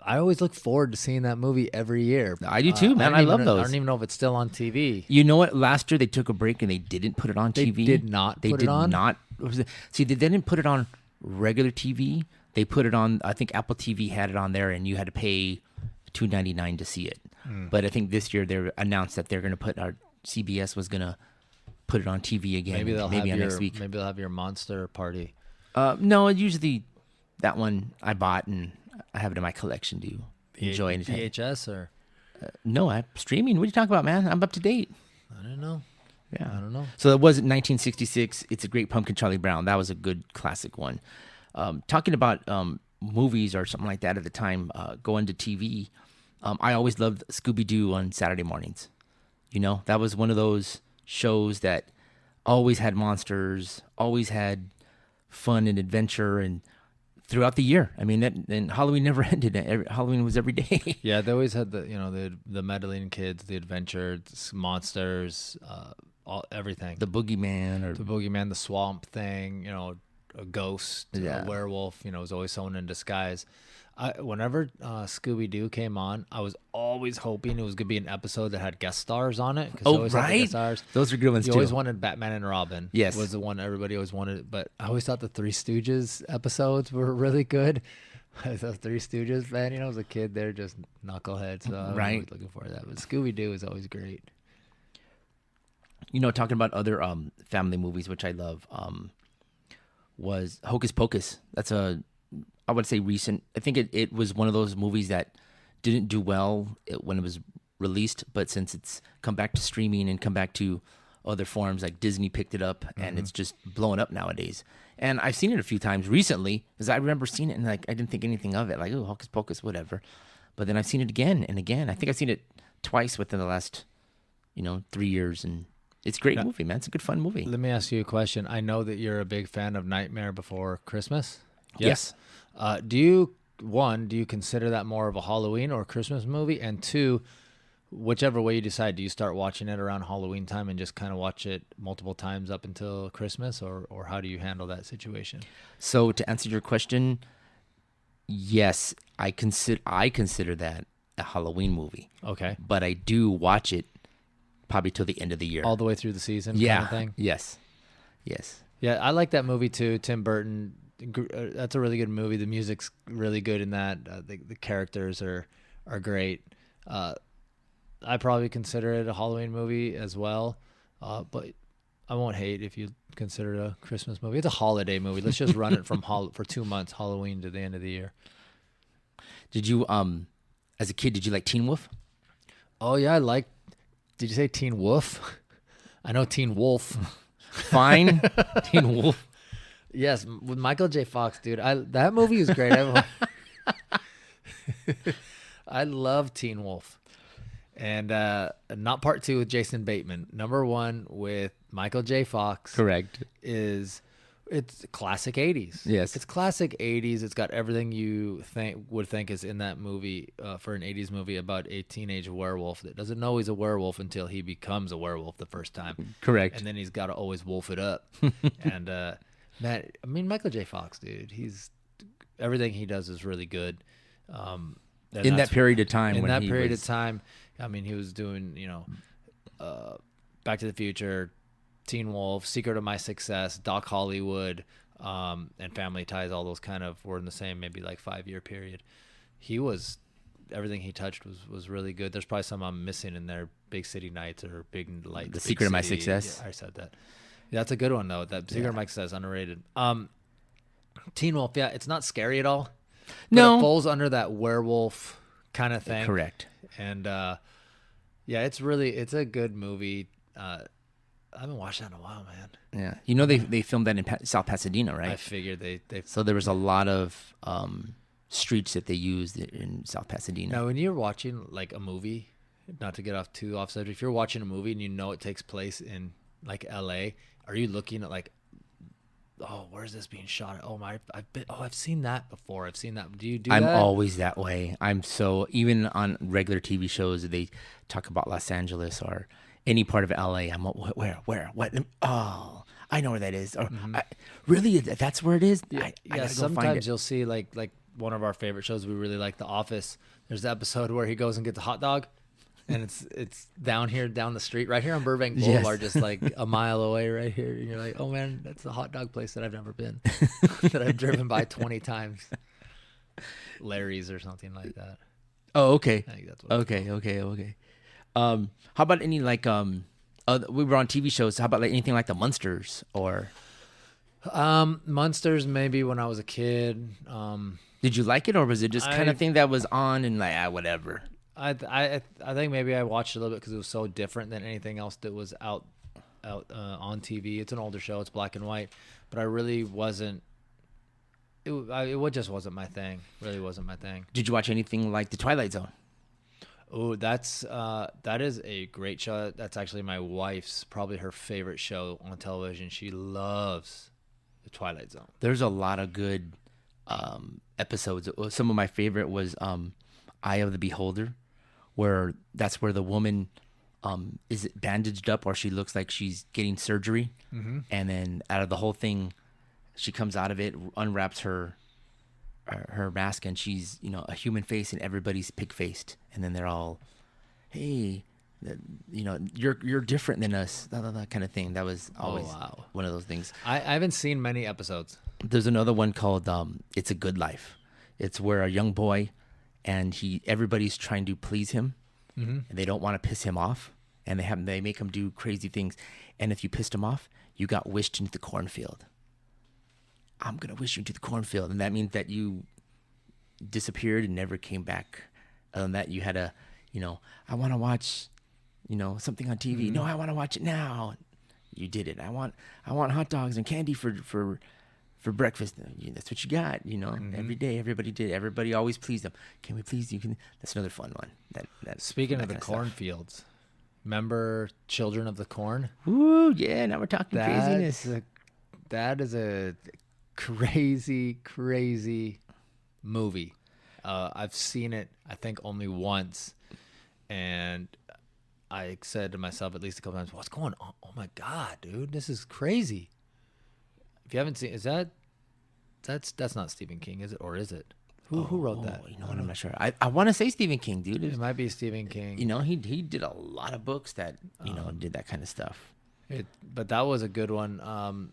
I always look forward to seeing that movie every year. I do too, man. I love those. I don't even know if it's still on TV. You know what? Last year they took a break and they didn't put it on TV. They did not put it on? See, they didn't put it on regular TV. They put it on, I think Apple TV had it on there, and you had to pay $2.99 to see it. But I think this year they announced that they're going to put CBS was going to put it on TV again. Maybe they'll have next week. Maybe they'll have your Monster Party. No, usually that one I bought and I have it in my collection to enjoy anytime. VHS or? No, I'm streaming. What are you talking about, man? I'm up to date. I don't know. Yeah, I don't know. So it was 1966. It's a Great Pumpkin, Charlie Brown. That was a good classic one. Talking about movies or something like that at the time, going to TV, I always loved Scooby-Doo on Saturday mornings. That was one of those shows that always had monsters, always had fun and adventure, and throughout the year. I mean, and Halloween never ended. Halloween was every day. Yeah, they always had the meddling kids, the adventure, monsters, everything. The boogeyman, the swamp thing, a ghost, a werewolf, was always someone in disguise. Whenever Scooby-Doo came on, I was always hoping it was going to be an episode that had guest stars on it. Oh, right. Those are good ones, you too. always wanted Batman and Robin. Yes. Was the one everybody always wanted. But I always thought the Three Stooges episodes were really good. The Three Stooges, man, as a kid, they're just knuckleheads. So I'm always looking forward to that. But Scooby-Doo is always great. Talking about other family movies, which I love, was Hocus Pocus. That's I would say recent. I think it was one of those movies that didn't do well when it was released, but since it's come back to streaming and come back to other forms, like Disney picked it up, and it's just blowing up nowadays. And I've seen it a few times recently, because I remember seeing it and I didn't think anything of it, like, oh, Hocus Pocus, whatever. But then I've seen it again and again. I think I've seen it twice within the last, 3 years, and it's a great movie, man. It's a good, fun movie. Let me ask you a question. I know that you're a big fan of Nightmare Before Christmas. Yes. Do you consider that more of a Halloween or Christmas movie? And 2, whichever way you decide, do you start watching it around Halloween time and just kind of watch it multiple times up until Christmas, or how do you handle that situation? So to answer your question, yes, I consider that a Halloween movie. Okay. But I do watch it probably till the end of the year. All the way through the season kind of thing? Yes. Yeah, I like that movie too. Tim Burton. That's a really good movie. The music's really good in that. The characters are great. I probably consider it a Halloween movie as well, but I won't hate if you consider it a Christmas movie. It's a holiday movie. Let's just run it from for 2 months, Halloween to the end of the year. Did you as a kid, did you like Teen Wolf? Oh yeah, Did you say Teen Wolf? I know Teen Wolf. Fine. Teen Wolf. Yes, with Michael J. Fox, dude. That movie is great. I love Teen Wolf. And not part 2 with Jason Bateman. Number 1 with Michael J. Fox. Correct. It's classic 80s. Yes. It's classic 80s. It's got everything you would think is in that movie for an 80s movie about a teenage werewolf that doesn't know he's a werewolf until he becomes a werewolf the first time. Correct. And then he's got to always wolf it up. And man, I mean, Michael J. Fox, dude, everything he does is really good. In that period of time. I mean, he was doing, Back to the Future, Teen Wolf, Secret of My Success, Doc Hollywood, and Family Ties. All those kind of were in the same maybe like 5-year period. Everything he touched was really good. There's probably some I'm missing in there. Big City Nights or Big Lights. The Secret of My Success. Yeah, I said that. Yeah, that's a good one though. That Secret of My Success, underrated. Teen Wolf, yeah, it's not scary at all. No, it falls under that werewolf kind of thing. Correct. And yeah, it's a good movie. I haven't watched that in a while, man. Yeah, they filmed that in South Pasadena, right? I figured they. So there was a lot of streets that they used in South Pasadena. Now, when you're watching like a movie, not to get off subject, if you're watching a movie and you know it takes place in like L.A., are you looking at like, oh, where's this being shot? Oh my, I've seen that before. I've seen that. Do you do that? I'm always that way. Even on regular TV shows, they talk about Los Angeles or any part of LA. I'm where, what? Oh, I know where that is. Or really, that's where it is. Yeah, I gotta sometimes go find it. You'll see like one of our favorite shows we really like, The Office. There's the episode where he goes and gets a hot dog. And it's down the street, right here on Burbank Boulevard, just like a mile away right here. And you're like, oh, man, that's the hot dog place that I've never been, that I've driven by 20 times. Larry's or something like that. Oh, okay. I think that's what Okay. How about any like we were on TV shows. How about like anything like the Munsters or? Munsters, maybe when I was a kid. Did you like it, or was it just kind of thing that was on and like whatever? I think maybe I watched it a little bit because it was so different than anything else that was out on TV. It's an older show. It's black and white, but I really wasn't. It just wasn't my thing. Really wasn't my thing. Did you watch anything like The Twilight Zone? Oh, that is a great show. That's actually my wife's probably her favorite show on television. She loves The Twilight Zone. There's a lot of good episodes. Some of my favorite was Eye of the Beholder, where the woman is bandaged up, or she looks like she's getting surgery, and then out of the whole thing, she comes out of it, unwraps her mask, and she's a human face, and everybody's pig faced, and then they're all, hey, you're different than us, that kind of thing. That was always one of those things. I haven't seen many episodes. There's another one called It's a Good Life. It's where a young boy, and everybody's trying to please him, and they don't want to piss him off, and they make him do crazy things, and if you pissed him off, you got wished into the cornfield. I'm gonna wish you into the cornfield, and that means that you disappeared and never came back. Other than that, you had I want to watch, something on TV. No, I want to watch it now. You did it. I want hot dogs and candy for breakfast. That's what you got. Every day, everybody did. Everybody always pleased them. Can we please you? That's another fun one. Speaking of the cornfields, remember Children of the Corn? Ooh, yeah. Now we're talking craziness. That is a crazy movie. I've seen it, I think, only once, and I said to myself at least a couple times, "What's going on? Oh my God, dude, this is crazy." If you haven't seen, that's not Stephen King, is it? Or is it? Who wrote that? What? I'm not sure. I want to say Stephen King, dude. It might be Stephen King. He did a lot of books that did that kind of stuff. But that was a good one.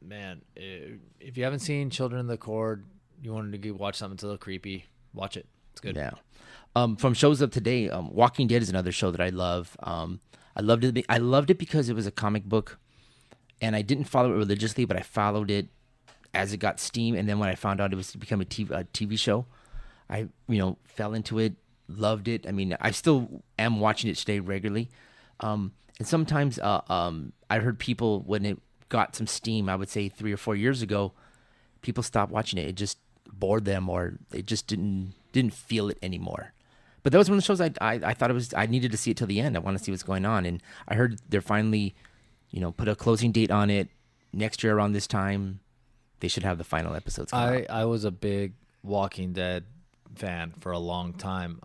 man, if you haven't seen Children of the Corn, you wanted to watch something that's a little creepy, watch it. It's good. Yeah. From shows of today, Walking Dead is another show that I love. I loved it. I loved it because it was a comic book, and I didn't follow it religiously, but I followed it as it got steam. And then when I found out it was to become a TV show, I fell into it, loved it. I mean, I still am watching it today regularly. And sometimes I heard people, when it got some steam, I would say 3 or 4 years ago, people stopped watching it. It just bored them, or they just didn't feel it anymore. But that was one of the shows I thought I needed to see it till the end. I want to see what's going on. And I heard they're finally, put a closing date on it. Next year around this time, they should have the final episodes come out. I was a big Walking Dead fan for a long time.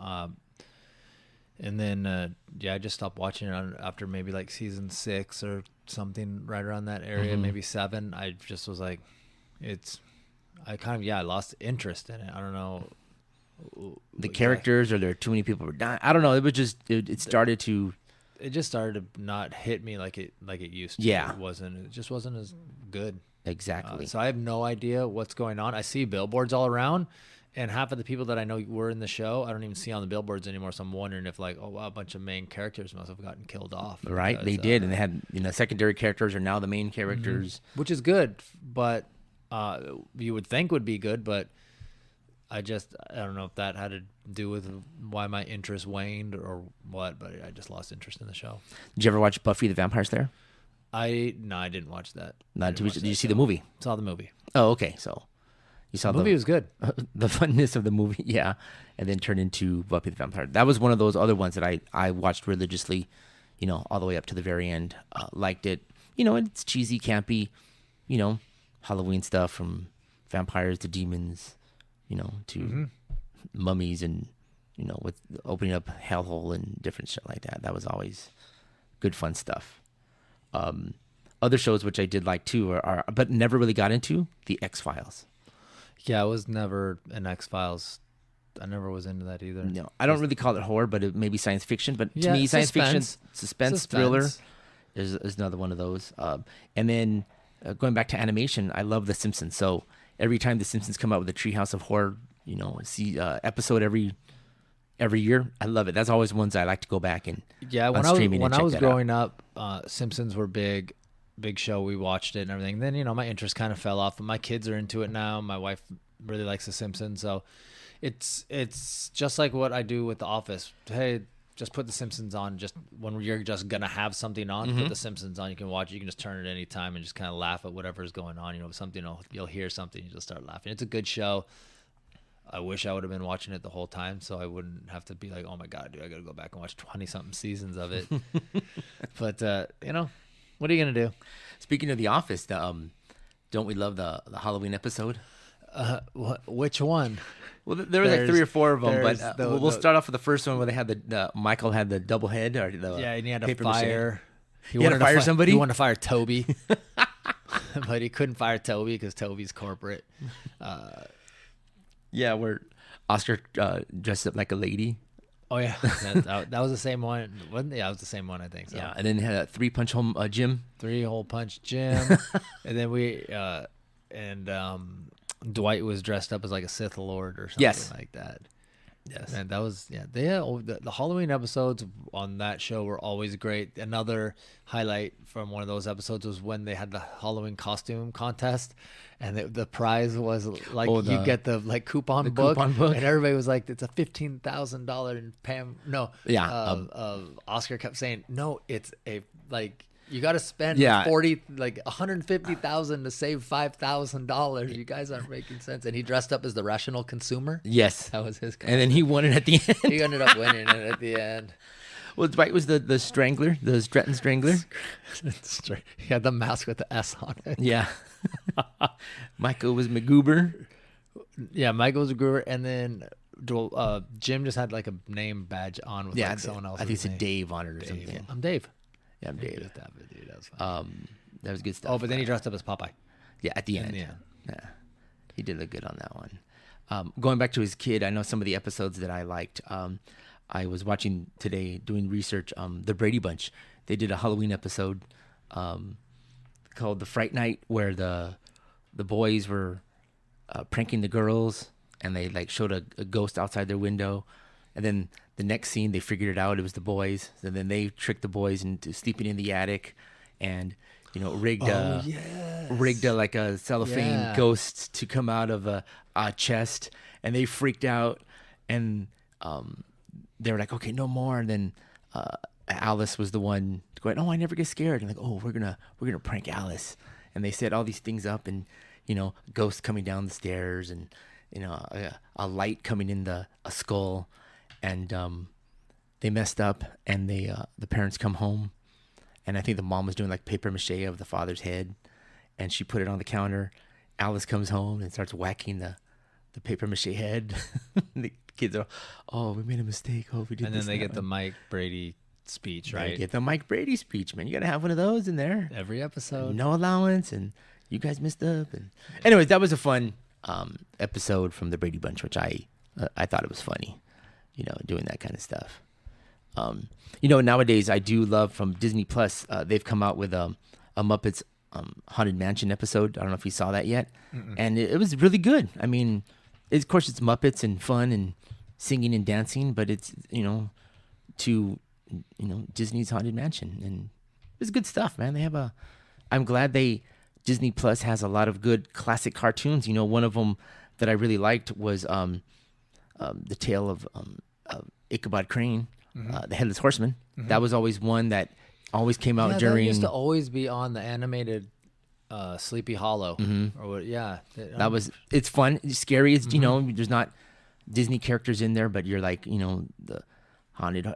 And then, I just stopped watching it after maybe like season 6 or something, right around that area, maybe 7. I just was like, I lost interest in it. I don't know. The characters, or there are too many people were dying. I don't know. It was just, it started to. It just started to not hit me like it used to. Yeah. It just wasn't as good. Exactly. So I have no idea what's going on. I see billboards all around, and half of the people that I know were in the show, I don't even see on the billboards anymore. So I'm wondering if, like, oh wow, a bunch of main characters must have gotten killed off. Right, because, they did, and they had secondary characters are now the main characters, which is good. But you would think would be good, but I don't know if that had to do with why my interest waned or what. But I just lost interest in the show. Did you ever watch Buffy the Vampire Slayer? I didn't watch that. Did you see the movie? Saw the movie. Oh, okay. So you saw the movie was good. The funness of the movie, yeah, and then turned into Buffy the Vampire. That was one of those other ones that I watched religiously, all the way up to the very end. Liked it. It's cheesy, campy, Halloween stuff, from vampires to demons, to mummies, and with opening up hellhole and different shit like that. That was always good, fun stuff. Other shows which I did like too are but never really got into, the X-Files. Yeah, I was never an X-Files. I never was into that either. No, I don't really call it horror, but it may be science fiction. But to me, science fiction, suspense thriller is another one of those. And then going back to animation, I love The Simpsons. So every time The Simpsons come out with a Treehouse of Horror, see episode every year, I love it. That's always ones I like to go back and when I was growing up, Simpsons were big show. We watched it and everything. Then my interest kind of fell off. But my kids are into it now. My wife really likes The Simpsons, so it's just like what I do with The Office. Hey, just put The Simpsons on. Just when you're just gonna have something on, put The Simpsons on. You can watch it. You can just turn it any time and just kind of laugh at whatever's going on. Something you'll hear something, you just start laughing. It's a good show. I wish I would have been watching it the whole time, so I wouldn't have to be like, oh my god, dude, I gotta go back and watch 20-something seasons of it. But what are you gonna do? Speaking of The Office, don't we love the Halloween episode? Which one? Well, there was like 3 or 4 of them, but we'll start off with the first one where they had the Michael had the double head, or and he had to fire. He had to fire somebody. He wanted to fire Toby, but he couldn't fire Toby because Toby's corporate. Yeah, where Oscar dressed up like a lady. Oh yeah, that was the same one, wasn't it? Yeah, it was the same one, I think. So. Yeah, and then had a 3-punch home Jim. 3-hole punch Jim, and then we Dwight was dressed up as like a Sith Lord or something like that. Yes, and that was the Halloween episodes on that show were always great. Another highlight from one of those episodes was when they had the Halloween costume contest, and the prize was like you get the like coupon book, and everybody was like, "It's a $15,000." And Pam, Oscar kept saying, "No, it's a like." You got to spend $150,000 to save $5,000. You guys aren't making sense. And he dressed up as the rational consumer. Yes, that was his. And then he won it at the end. He ended up winning it at the end. Well, Dwight was the strangler, the Stratton Strangler. He had the mask with the S on it. Yeah. Michael was MacGuber. Yeah, Michael was MacGuber, and then Jim just had like a name badge on with someone else. I think it's a Dave on it or something. I'm Dave. Yeah, I'm Dave. That was fun. That was good stuff. Oh, but then he dressed up as Popeye. Yeah, at the end. Yeah, he did look good on that one. Going back to his kid, I know some of the episodes that I liked. I was watching today, doing research. The Brady Bunch, they did a Halloween episode called the Fright Night, where the boys were pranking the girls, and they like showed a ghost outside their window, and then the next scene they figured it out, it was the boys, and then they tricked the boys into sleeping in the attic, and rigged like a cellophane ghost to come out of a chest, and they freaked out, and they were like, okay, no more. And then Alice was the one going, oh, I never get scared. And like, oh, we're gonna prank Alice. And they set all these things up, and ghosts coming down the stairs, and a light coming in a skull, and they messed up, and the parents come home, and I think the mom was doing like paper mache of the father's head, and she put it on the counter. Alice comes home and starts whacking the paper mache head. The kids are, oh, we made a mistake. Oh, we did. And then they get the Mike Brady speech, right? They get the Mike Brady speech, man. You got to have one of those in there. Every episode. No allowance, and you guys messed up. And anyways, that was a fun episode from the Brady Bunch, which I thought it was funny, doing that kind of stuff. Nowadays I do love from Disney Plus. They've come out with a Muppets Haunted Mansion episode. I don't know if you saw that yet. Mm-mm. And it was really good. I mean, of course it's Muppets and fun and singing and dancing, but it's to Disney's Haunted Mansion, and it's good stuff, man. I'm glad Disney Plus has a lot of good classic cartoons. One of them that I really liked was the Tale of Ichabod Crane, the Headless Horseman. Mm-hmm. That was always one that always came out during. That used to always be on the animated Sleepy Hollow. Mm-hmm. Or what? Yeah, it's fun, it's scary. It's there's not Disney characters in there, but you're like the haunted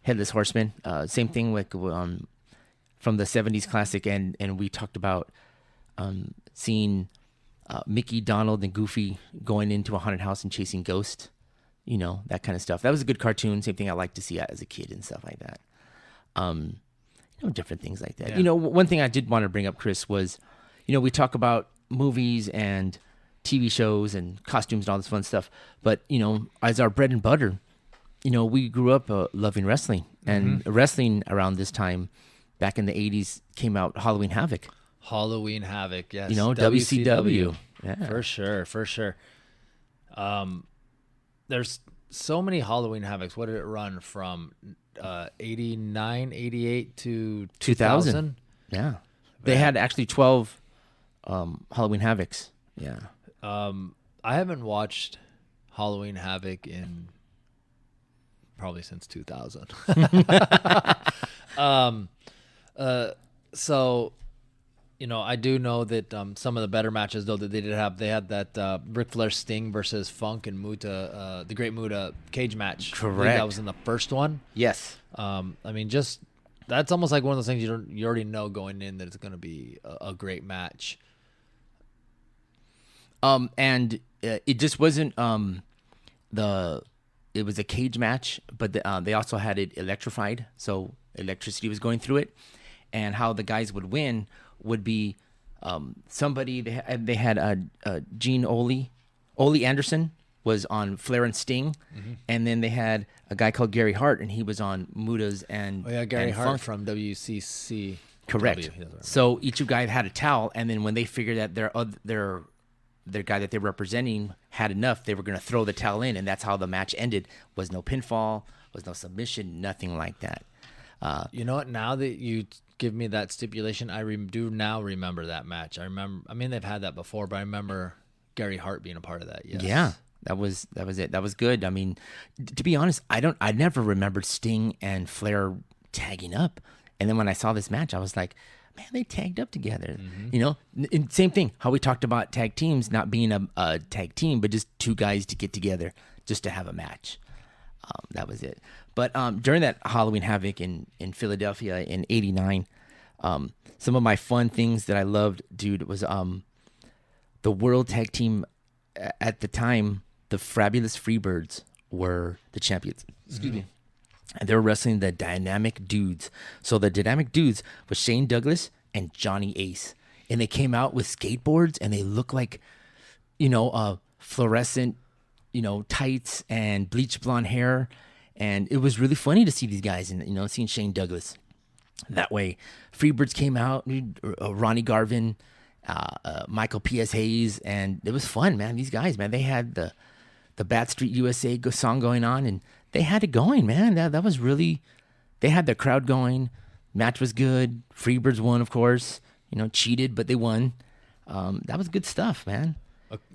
Headless Horseman. Same thing with from the 70s classic, and we talked about seeing Mickey, Donald, and Goofy going into a haunted house and chasing ghosts. That kind of stuff. That was a good cartoon. Same thing I liked to see as a kid and stuff like that. Different things like that. Yeah. One thing I did want to bring up, Chris, was, we talk about movies and TV shows and costumes and all this fun stuff. But, as our bread and butter, we grew up loving wrestling. And wrestling around this time, back in the 80s, came out Halloween Havoc. Halloween Havoc, yes. WCW. Yeah. For sure. There's so many Halloween Havocs. What did it run from 89, 88 to 2000? Yeah. They had actually 12 Halloween Havocs. Yeah. I haven't watched Halloween Havoc in probably since 2000. So, I do know that some of the better matches, though, that they had that Ric Flair Sting versus Funk and Muta, the Great Muta cage match. Correct. I think that was in the first one. Yes. That's almost like one of those things you already know going in that it's going to be a great match. And it just wasn't it was a cage match, but they also had it electrified, so electricity was going through it, and how the guys would win would be somebody they had Gene Ole Anderson was on Flair and Sting, and then they had a guy called Gary Hart, and he was on Muta's and Gary and Hart Funk. from WCC. Correct. So each guy had a towel, and then when they figured that their guy that they're representing had enough, they were going to throw the towel in, and that's how the match ended. Was no pinfall, was no submission, nothing like that. You know what? Now that you give me that stipulation, I do now remember that match. I mean, they've had that before, but I remember Gary Hart being a part of that. Yes. Yeah, that was it. That was good. I mean, to be honest, I never remembered Sting and Flair tagging up, and then when I saw this match, I was like, man, they tagged up together. And same thing, how we talked about tag teams not being a tag team, but just two guys to get together just to have a match. That was it. But during that Halloween Havoc in Philadelphia in '89, some of my fun things that I loved, dude, was the World Tag Team at the time. The Fabulous Freebirds were the champions. Excuse me. And they were wrestling the Dynamic Dudes. So the Dynamic Dudes was Shane Douglas and Johnny Ace. And they came out with skateboards, and they looked like, fluorescent, tights and bleach blonde hair. And it was really funny to see these guys and, seeing Shane Douglas. that way. Freebirds came out, Ronnie Garvin, Michael P.S. Hayes, and it was fun, man. These guys, man, they had the Bat Street USA song going on, and they had it going, man. That was really, they had the crowd going. Match was good. Freebirds won, of course. Cheated, but they won. That was good stuff, man.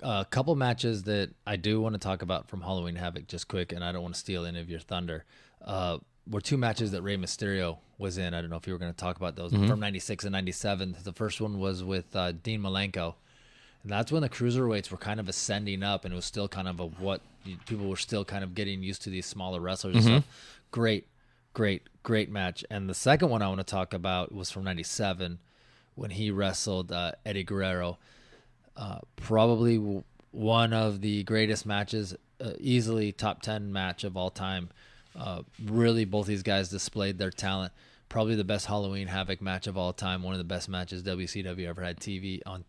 A couple matches that I do want to talk about from Halloween Havoc, just quick, and I don't want to steal any of your thunder, were two matches that Rey Mysterio was in. I don't know if you were going to talk about those from 96 and 97. The first one was with Dean Malenko. And that's when the cruiserweights were kind of ascending up, and it was still kind of what people were still kind of getting used to, these smaller wrestlers and stuff. Great match. And the second one I want to talk about was from 97 when he wrestled Eddie Guerrero. Probably one of the greatest matches, easily top 10 match of all time. Really, both these guys displayed their talent. Probably the best Halloween Havoc match of all time. One of the best matches WCW ever had TV on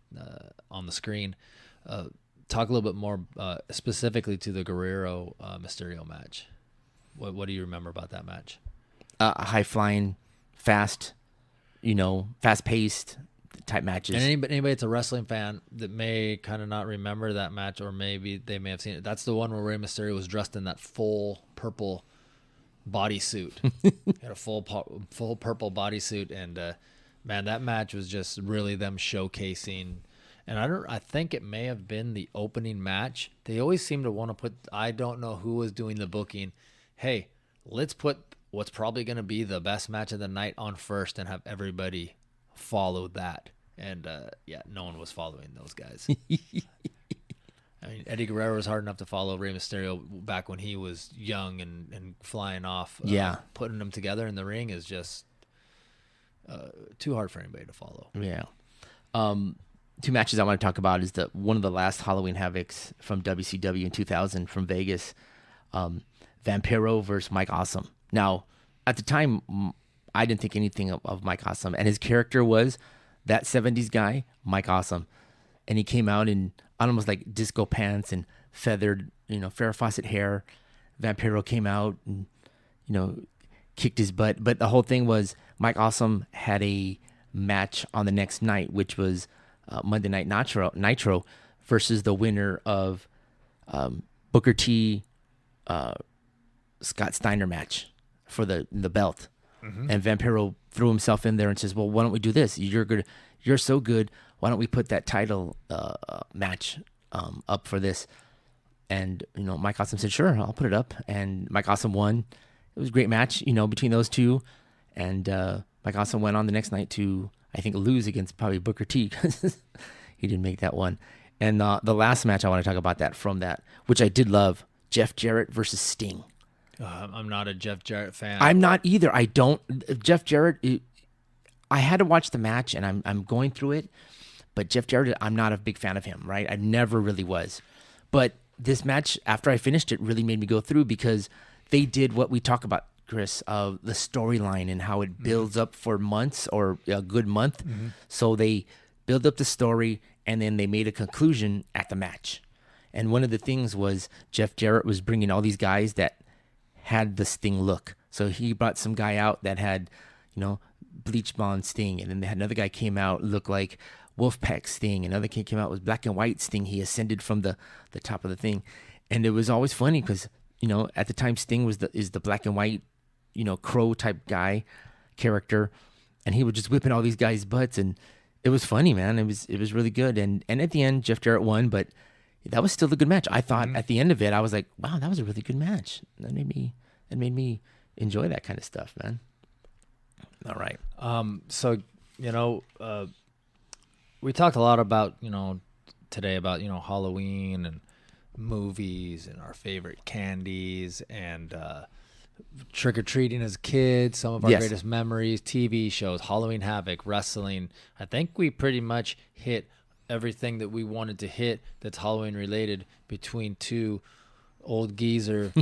the screen. Talk a little bit more specifically to the Guerrero Mysterio match. What do you remember about that match? High flying, fast, fast paced type matches. And anybody that's a wrestling fan that may kind of not remember that match, or maybe they may have seen it. That's the one where Rey Mysterio was dressed in that full purple bodysuit. He had a full purple bodysuit, and man, that match was just really them showcasing. And I think it may have been the opening match. They always seem to want to put, I don't know who was doing the booking. Hey, let's put what's probably going to be the best match of the night on first and have everybody follow that. And no one was following those guys. I mean, Eddie Guerrero was hard enough to follow Rey Mysterio back when he was young and flying off. Putting them together in the ring is just too hard for anybody to follow. Yeah. Two matches I want to talk about is one of the last Halloween Havocs from WCW in 2000 from Vegas. Vampiro versus Mike Awesome. Now, at the time, I didn't think anything of Mike Awesome, and his character was that 70s guy, Mike Awesome. And he came out in almost like disco pants and feathered, Farrah Fawcett hair. Vampiro came out and, kicked his butt. But the whole thing was Mike Awesome had a match on the next night, which was Monday Night Nitro versus the winner of Booker T, Scott Steiner match for the belt. Mm-hmm. And Vampiro threw himself in there and says, well, why don't we do this? You're good. You're so good. Why don't we put that title match up for this? And, Mike Awesome said, sure, I'll put it up. And Mike Awesome won. It was a great match, between those two. And Mike Awesome went on the next night to, I think, lose against probably Booker T because he didn't make that one. And the last match I want to talk about from that, which I did love, Jeff Jarrett versus Sting. I'm not a Jeff Jarrett fan. I'm not either. Jeff Jarrett, I had to watch the match, and I'm going through it. But Jeff Jarrett, I'm not a big fan of him, right? I never really was. But this match, after I finished it, really made me go through because they did what we talk about, Chris, of the storyline and how it builds up for months or a good month. Mm-hmm. So they build up the story, and then they made a conclusion at the match. And one of the things was Jeff Jarrett was bringing all these guys that had the Sting look. So he brought some guy out that had, bleach blonde Sting, and then they had another guy came out looked like Wolfpack Sting. Another kid came out was black and white Sting. He ascended from the top of the thing, and it was always funny because at the time Sting is the black and white crow type guy character, and he was just whipping all these guys' butts, and it was funny, man. It was really good, and at the end Jeff Jarrett won, but that was still a good match. I thought at the end of it, I was like, wow, that was a really good match. That made me enjoy that kind of stuff, man. All right. So, we talked a lot about, today about, Halloween and movies and our favorite candies and trick-or-treating as kids, some of our greatest memories, TV shows, Halloween Havoc, wrestling. I think we pretty much hit everything that we wanted to hit that's Halloween related between two old geezer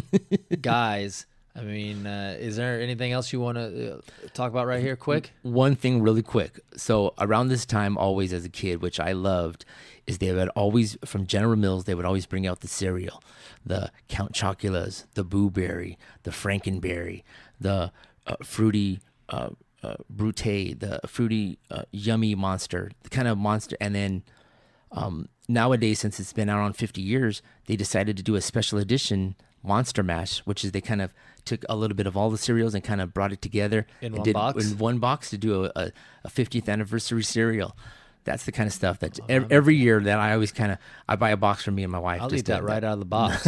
guys. I mean, is there anything else you want to talk about right here quick? One thing really quick. So around this time, always as a kid, which I loved, is they would always, from General Mills, they would always bring out the cereal, the Count Choculas, the Boo Berry, the Frankenberry, the fruity Brute, the fruity, yummy monster, the kind of monster. And then nowadays, since it's been out on 50 years, they decided to do a special edition Monster Mash, which is they kind of took a little bit of all the cereals and kind of brought it together In and one did box? in one box to do a 50th anniversary cereal. That's the kind of stuff that every year that I always I buy a box for me and my wife. I'll just eat that to- right out of the box.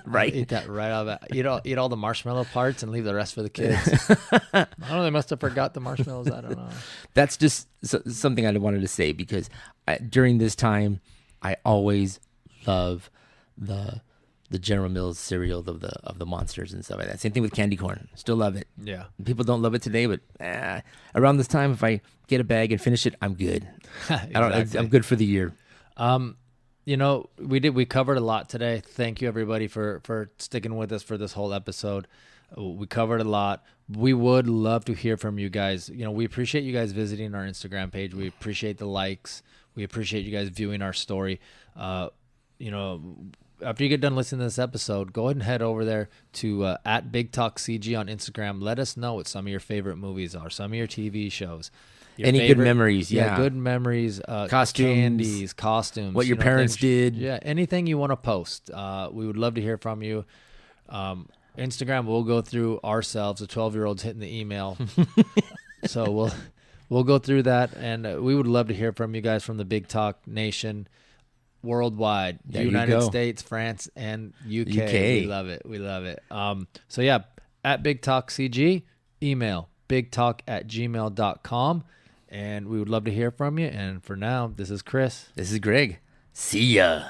Right. I'll eat that right out of it. Eat all the marshmallow parts and leave the rest for the kids. I don't know. They must have forgot the marshmallows. I don't know. That's just something I wanted to say because during this time, I always love the General Mills cereal of the monsters and stuff like that. Same thing with candy corn. Still love it. Yeah. People don't love it today, but around this time, if I get a bag and finish it, I'm good. Exactly. I'm good for the year. We covered a lot today. Thank you everybody for sticking with us for this whole episode. We covered a lot. We would love to hear from you guys. We appreciate you guys visiting our Instagram page. We appreciate the likes. We appreciate you guys viewing our story. After you get done listening to this episode, go ahead and head over there to at Big Talk CG on Instagram. Let us know what some of your favorite movies are, some of your TV shows. Any good memories, yeah. good memories, Costumes. candies, costumes. What your parents did. Yeah, anything you want to post. We would love to hear from you. Instagram, we'll go through ourselves, the 12-year-olds hitting the email. So we'll go through that, and we would love to hear from you guys from the Big Talk Nation. Worldwide, There you United go. States, France, and UK. UK. We love it. We love it. So yeah, at Big Talk CG, email bigtalk@gmail.com, and we would love to hear from you. And for now, this is Chris. This is Gregg. See ya.